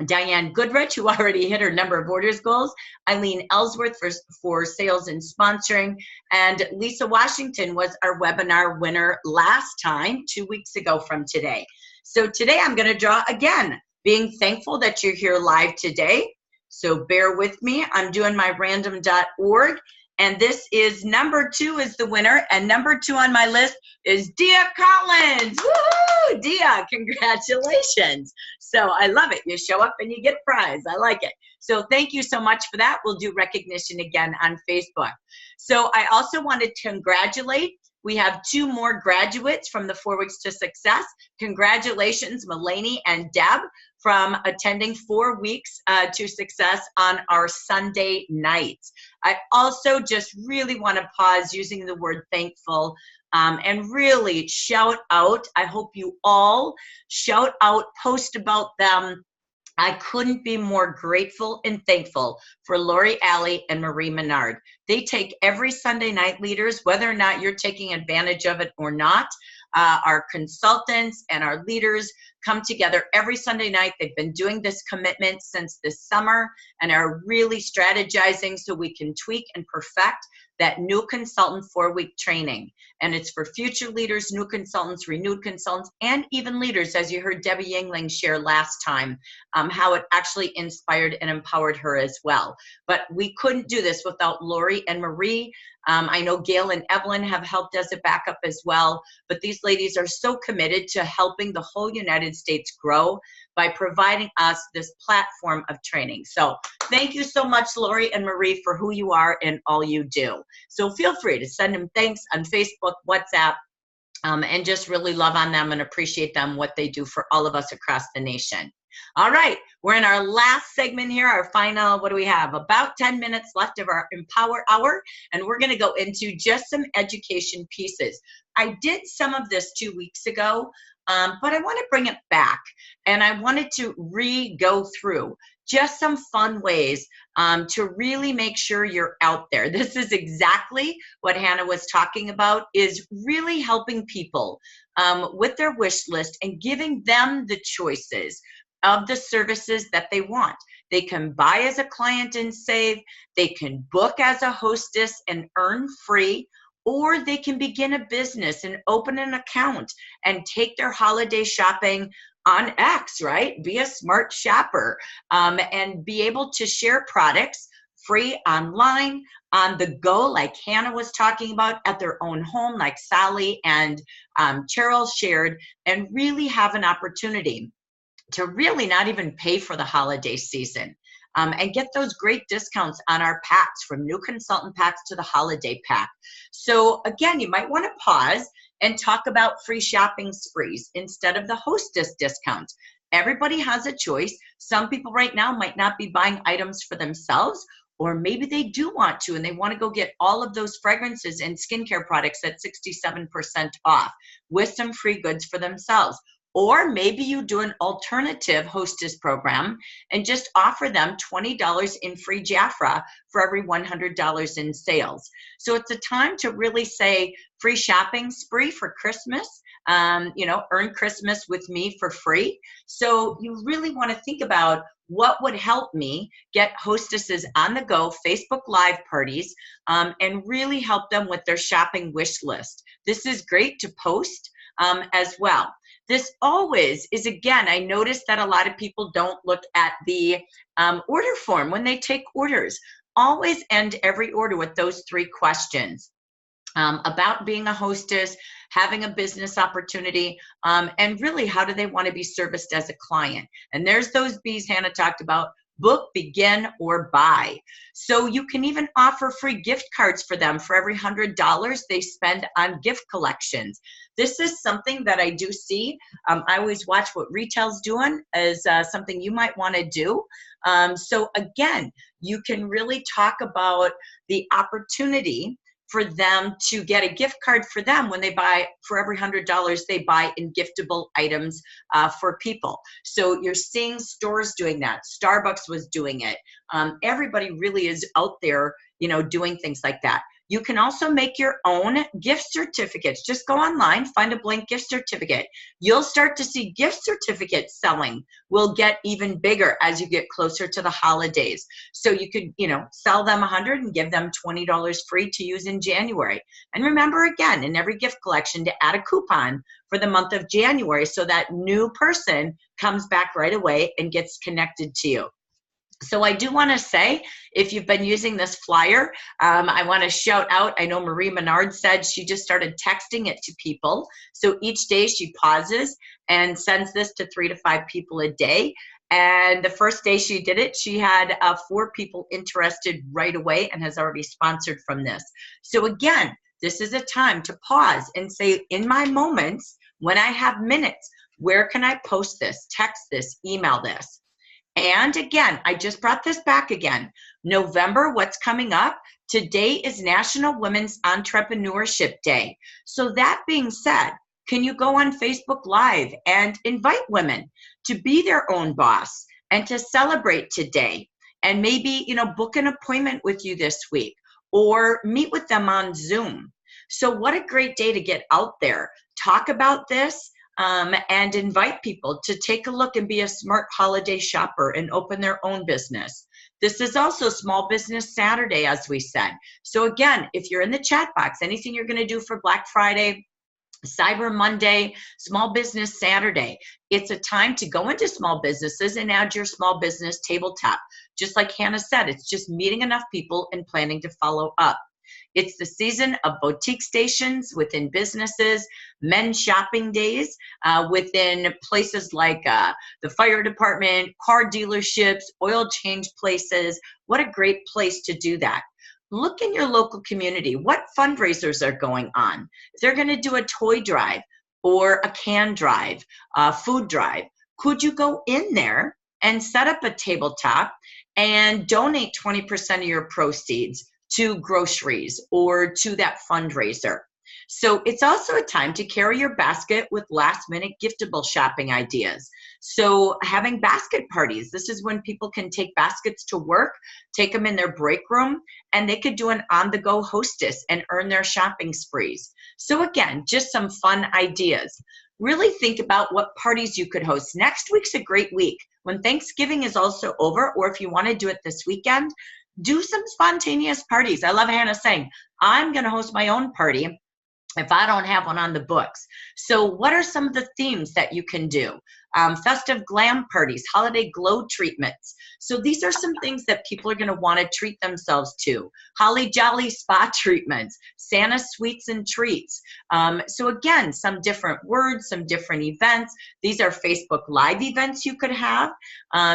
Diane Goodrich, who already hit her number of orders goals, Eileen Ellsworth for sales and sponsoring, and Lisa Washington was our webinar winner last time, 2 weeks ago from today. So today I'm going to draw again, being thankful that you're here live today. So bear with me. I'm doing my random.org. And this is number 2 is the winner. And number 2 on my list is Dia Collins. Woohoo! Dia, congratulations. So I love it. You show up and you get a prize. I like it. So thank you so much for that. We'll do recognition again on Facebook. So I also want to congratulate. We have 2 more graduates from the 4 Weeks to Success. Congratulations, Mulaney and Deb, from attending 4 Weeks to Success on our Sunday nights. I also just really want to pause using the word thankful and really shout out. I hope you all shout out, post about them. I couldn't be more grateful and thankful for Lori Alley and Marie Menard. They take every Sunday night, leaders, whether or not you're taking advantage of it or not. Our consultants and our leaders come together every Sunday night. They've been doing this commitment since this summer and are really strategizing so we can tweak and perfect that new consultant 4-week training. And it's for future leaders, new consultants, renewed consultants, and even leaders, as you heard Debbie Yingling share last time, how it actually inspired and empowered her as well. But we couldn't do this without Lori and Marie. I know Gail and Evelyn have helped as a backup as well, but these ladies are so committed to helping the whole United States grow by providing us this platform of training. So thank you so much, Lori and Marie, for who you are and all you do. So feel free to send them thanks on Facebook, WhatsApp, and just really love on them and appreciate them, what they do for all of us across the nation. All right, we're in our last segment here, our final, what do we have? About 10 minutes left of our Empower Hour, and we're going to go into just some education pieces. I did some of this 2 weeks ago, but I want to bring it back, and I wanted to re-go through just some fun ways to really make sure you're out there. This is exactly what Hannah was talking about, is really helping people with their wish list and giving them the choices of the services that they want. They can buy as a client and save, they can book as a hostess and earn free, or they can begin a business and open an account and take their holiday shopping on X, right? Be a smart shopper and be able to share products free online, on the go, like Hannah was talking about, at their own home, like Sally and Cheryl shared, and really have an opportunity to really not even pay for the holiday season and get those great discounts on our packs, from new consultant packs to the holiday pack. So again, you might want to pause and talk about free shopping sprees instead of the hostess discounts. Everybody has a choice. Some people right now might not be buying items for themselves, or maybe they do want to and they want to go get all of those fragrances and skincare products at 67% off with some free goods for themselves. Or maybe you do an alternative hostess program and just offer them $20 in free Jafra for every $100 in sales. So it's a time to really say free shopping spree for Christmas, earn Christmas with me for free. So you really want to think about what would help me get hostesses on the go, Facebook Live parties, and really help them with their shopping wish list. This is great to post as well. This always is, again, I noticed that a lot of people don't look at the order form when they take orders. Always end every order with those 3 questions about being a hostess, having a business opportunity, and really how do they want to be serviced as a client. And there's those B's Hannah talked about: book, begin, or buy. So you can even offer free gift cards for them for every $100 they spend on gift collections. This is something that I do see. I always watch what retail's doing as something you might want to do. So again, you can really talk about the opportunity for them to get a gift card for them when they buy, for every $100 they buy in giftable items for people. So you're seeing stores doing that. Starbucks was doing it. Everybody really is out there, doing things like that. You can also make your own gift certificates. Just go online, find a blank gift certificate. You'll start to see gift certificate selling will get even bigger as you get closer to the holidays. So you could, sell them 100 and give them $20 free to use in January. And remember, again, in every gift collection to add a coupon for the month of January so that new person comes back right away and gets connected to you. So I do want to say, if you've been using this flyer, I want to shout out, I know Marie Menard said she just started texting it to people. So each day she pauses and sends this to 3 to 5 people a day. And the first day she did it, she had 4 people interested right away and has already sponsored from this. So again, this is a time to pause and say, in my moments, when I have minutes, where can I post this, text this, email this? And again, I just brought this back again. November, what's coming up? Today is National Women's Entrepreneurship Day. So that being said, can you go on Facebook Live and invite women to be their own boss and to celebrate today? And maybe, book an appointment with you this week or meet with them on Zoom. So what a great day to get out there, talk about this and invite people to take a look and be a smart holiday shopper and open their own business. This is also Small Business Saturday, as we said. So again, if you're in the chat box, anything you're going to do for Black Friday, Cyber Monday, Small Business Saturday, it's a time to go into small businesses and add your small business tabletop. Just like Hannah said, it's just meeting enough people and planning to follow up. It's the season of boutique stations within businesses, men's shopping days within places like the fire department, car dealerships, oil change places. What a great place to do that. Look in your local community. What fundraisers are going on? If they're going to do a toy drive or a can drive, a food drive, could you go in there and set up a tabletop and donate 20% of your proceeds to groceries or to that fundraiser? So it's also a time to carry your basket with last minute giftable shopping ideas. So having basket parties, this is when people can take baskets to work, take them in their break room, and they could do an on-the-go hostess and earn their shopping sprees. So again, just some fun ideas. Really think about what parties you could host. Next week's a great week. When Thanksgiving is also over, or if you want to do it this weekend, do some spontaneous parties. I love Hannah saying, I'm going to host my own party if I don't have one on the books. So what are some of the themes that you can do? Festive glam parties, holiday glow treatments. So these are some things that people are going to want to treat themselves to. Holly Jolly spa treatments, Santa sweets and treats. So again, some different words, some different events. These are Facebook Live events you could have.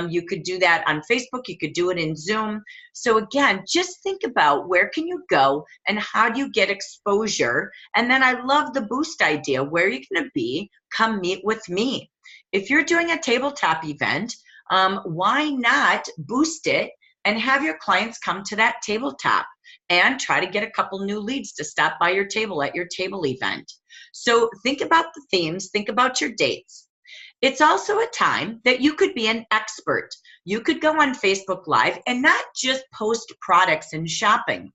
You could do that on Facebook. You could do it in Zoom. So again, just think about where can you go and how do you get exposure. And then I love the boost idea. Where are you going to be? Come meet with me. If you're doing a tabletop event, why not boost it and have your clients come to that tabletop and try to get a couple new leads to stop by your table at your table event. So think about the themes, think about your dates. It's also a time that you could be an expert. You could go on Facebook Live and not just post products and shopping,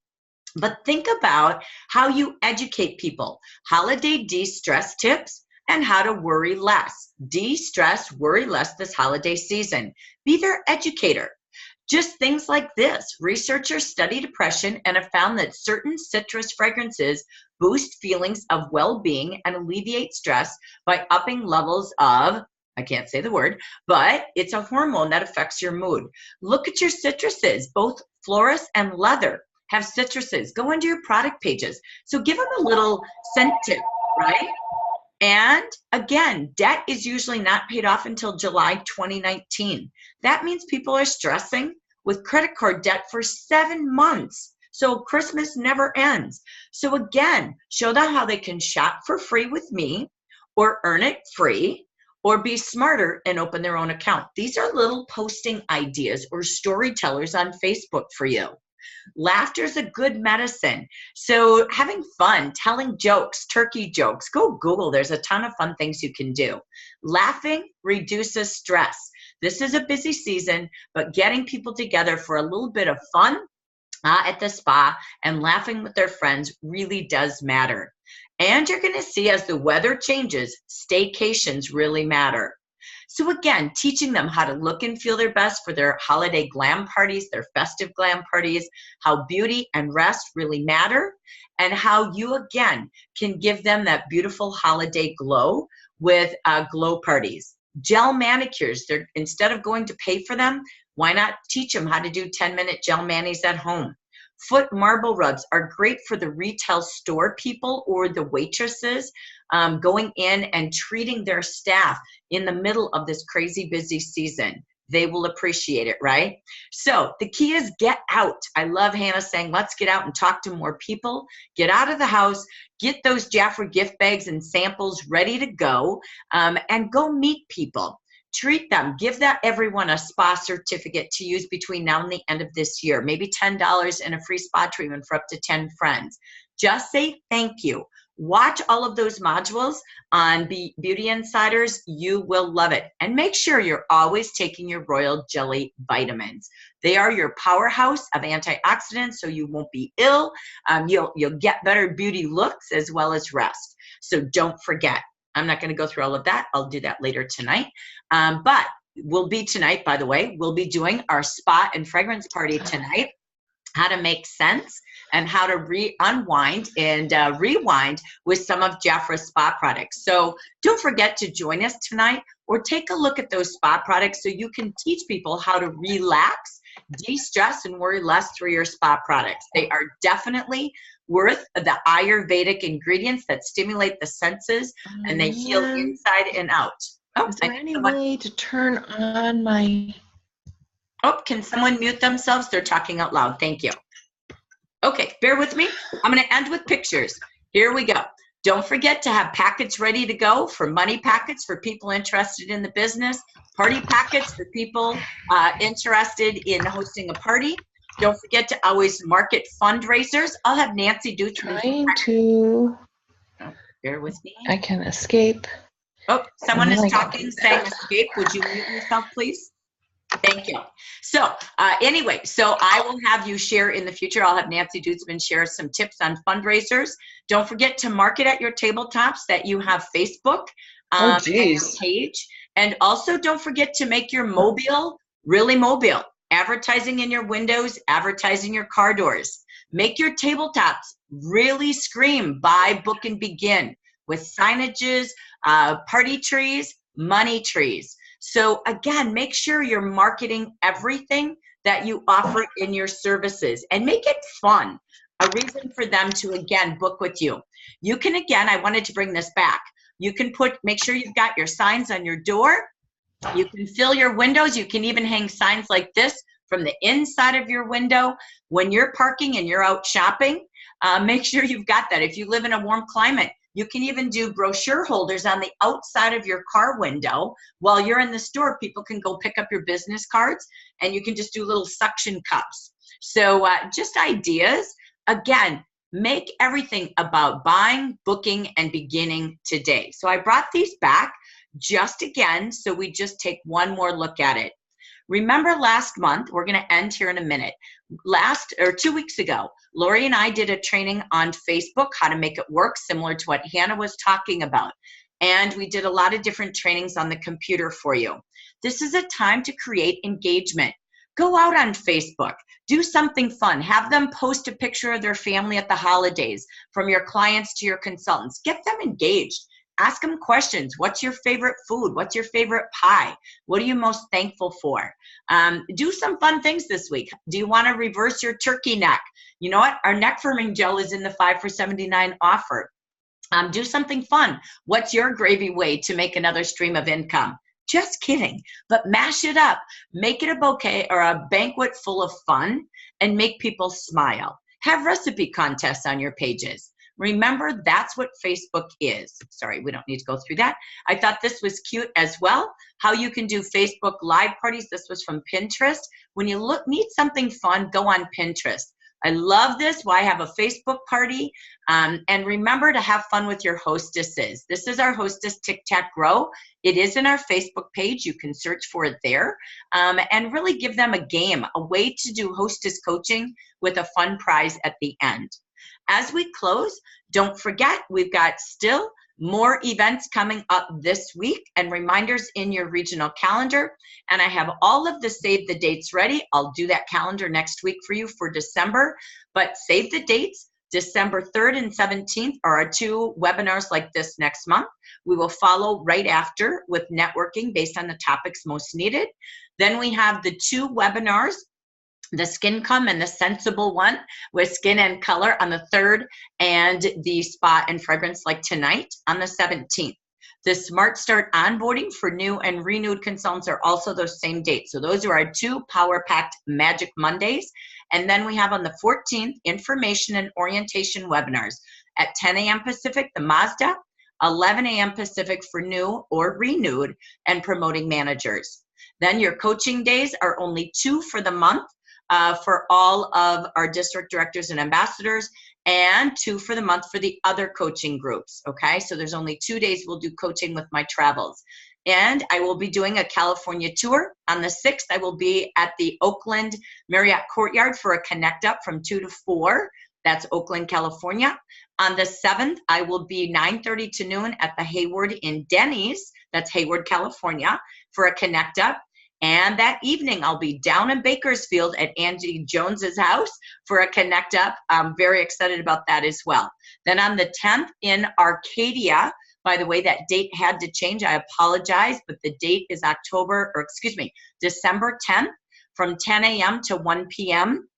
but think about how you educate people. Holiday de-stress tips and how to worry less. De-stress, worry less this holiday season. Be their educator. Just things like this. Researchers study depression and have found that certain citrus fragrances boost feelings of well-being and alleviate stress by upping levels of, I can't say the word, but it's a hormone that affects your mood. Look at your citruses. Both florist and leather have citruses. Go into your product pages. So give them a little scent tip, right? And again, debt is usually not paid off until July 2019. That means people are stressing with credit card debt for 7 months. So Christmas never ends. So again, show them how they can shop for free with me or earn it free or be smarter and open their own account. These are little posting ideas or storytellers on Facebook for you. Laughter is a good medicine. So having fun, telling jokes, turkey jokes, go Google. There's a ton of fun things you can do. Laughing reduces stress. This is a busy season, but getting people together for a little bit of fun at the spa and laughing with their friends really does matter. And you're going to see as the weather changes, staycations really matter. So again, teaching them how to look and feel their best for their holiday glam parties, their festive glam parties, how beauty and rest really matter, and how you, again, can give them that beautiful holiday glow with glow parties. Gel manicures, instead of going to pay for them, why not teach them how to do 10-minute gel manis at home? Foot marble rubs are great for the retail store people or the waitresses going in and treating their staff in the middle of this crazy busy season. They will appreciate it, right? So the key is get out. I love Hannah saying, let's get out and talk to more people. Get out of the house, get those Jaffrey gift bags and samples ready to go, and go meet people. Treat them. Give that everyone a spa certificate to use between now and the end of this year. Maybe $10 and a free spa treatment for up to 10 friends. Just say thank you. Watch all of those modules on Beauty Insiders. You will love it. And make sure you're always taking your Royal Jelly vitamins. They are your powerhouse of antioxidants, so you won't be ill. You'll get better beauty looks as well as rest. So don't forget. I'm not going to go through all of that. I'll do that later tonight. But we'll be tonight, by the way, we'll be doing our spa and fragrance party tonight. How to make sense and how to unwind and rewind with some of Jafra's spa products. So don't forget to join us tonight or take a look at those spa products so you can teach people how to relax, de-stress, and worry less through your spa products. They are definitely worth the Ayurvedic ingredients that stimulate the senses and they heal inside and out. Oh, is there any way to turn on my... Oh, can someone mute themselves? They're talking out loud. Thank you. Okay, bear with me. I'm going to end with pictures. Here we go. Don't forget to have packets ready to go for money packets for people interested in the business, party packets for people interested in hosting a party. Don't forget to always market fundraisers. I'll have Nancy do Trying to... Oh, bear with me. I can escape. Oh, someone is I can talking, do saying that. escape. Would you mute yourself, please? Thank you. So anyway, so I will have you share in the future. I'll have Nancy Dudsman share some tips on fundraisers. Don't forget to market at your tabletops that you have Facebook and your page. And also don't forget to make your mobile really mobile. Advertising in your windows, advertising your car doors. Make your tabletops really scream, buy, book, and begin with signages, party trees, money trees. So again, make sure you're marketing everything that you offer in your services and make it fun. A reason for them to, again, book with you. You can, again, I wanted to bring this back. You can make sure you've got your signs on your door. You can fill your windows. You can even hang signs like this from the inside of your window. When you're parking and you're out shopping, make sure you've got that. If you live in a warm climate, you can even do brochure holders on the outside of your car window. While you're in the store, people can go pick up your business cards and you can just do little suction cups. So just ideas. Again, make everything about buying, booking, and beginning today. So I brought these back just again, so we just take one more look at it. Remember last month, we're going to end here in a minute. 2 weeks ago, Lori and I did a training on Facebook, how to make it work, similar to what Hannah was talking about. And we did a lot of different trainings on the computer for you. This is a time to create engagement. Go out on Facebook, do something fun. Have them post a picture of their family at the holidays, from your clients to your consultants. Get them engaged. Ask them questions. What's your favorite food? What's your favorite pie? What are you most thankful for? Do some fun things this week. Do you want to reverse your turkey neck? You know what? Our neck firming gel is in the 5 for $79 offer. Do something fun. What's your gravy way to make another stream of income? Just kidding, but mash it up. Make it a bouquet or a banquet full of fun and make people smile. Have recipe contests on your pages. Remember, that's what Facebook is. Sorry, we don't need to go through that. I thought this was cute as well, how you can do Facebook live parties. This was from Pinterest. When you need something fun, go on Pinterest. I love this. Why have a Facebook party? And remember to have fun with your hostesses. This is our hostess Tic Tac Grow. It is in our Facebook page. You can search for it there and really give them a game, a way to do hostess coaching with a fun prize at the end. As we close, don't forget, we've got still more events coming up this week and reminders in your regional calendar. And I have all of the save the dates ready. I'll do that calendar next week for you for December, but save the dates. December 3rd and 17th are our 2 webinars like this next month. We will follow right after with networking based on the topics most needed. Then we have the 2 webinars, the Skin Come and the Sensible one with skin and color on the 3rd, and the spa and fragrance like tonight on the 17th. The Smart Start onboarding for new and renewed consultants are also those same dates. So those are our 2 power-packed Magic Mondays. And then we have on the 14th, information and orientation webinars at 10 a.m. Pacific, the Mazda, 11 a.m. Pacific for new or renewed and promoting managers. Then your coaching days are only 2 for the month. For all of our district directors and ambassadors, and 2 for the month for the other coaching groups, okay? So there's only 2 days we'll do coaching with my travels. And I will be doing a California tour. On the 6th, I will be at the Oakland Marriott Courtyard for a Connect Up from 2 to 4. That's Oakland, California. On the 7th, I will be 9:30 to noon at the Hayward in Denny's. That's Hayward, California, for a Connect Up. And that evening, I'll be down in Bakersfield at Angie Jones's house for a Connect Up. I'm very excited about that as well. Then on the 10th in Arcadia, by the way, that date had to change. I apologize, but the date is December 10th from 10 a.m. to 1 p.m.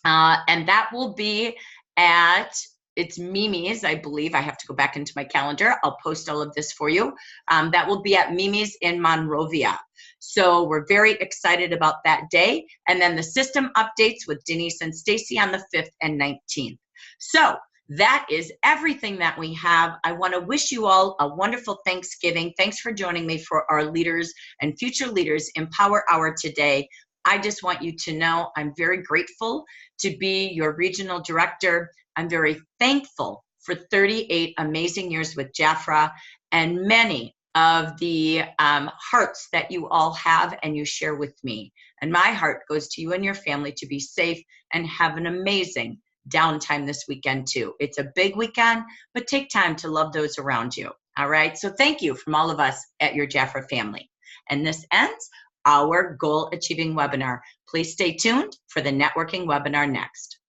And that will be at, it's Mimi's, I believe. I have to go back into my calendar. I'll post all of this for you. That will be at Mimi's in Monrovia. So we're very excited about that day. And then the system updates with Denise and Stacy on the 5th and 19th. So that is everything that we have. I want to wish you all a wonderful Thanksgiving. Thanks for joining me for our Leaders and Future Leaders Empower Hour today. I just want you to know I'm very grateful to be your regional director. I'm very thankful for 38 amazing years with Jafra and many of the hearts that you all have and you share with me. And my heart goes to you and your family to be safe and have an amazing downtime this weekend too. It's a big weekend, but take time to love those around you. All right. So thank you from all of us at your Jafra family. And this ends our goal achieving webinar. Please stay tuned for the networking webinar next.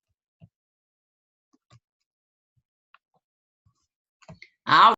All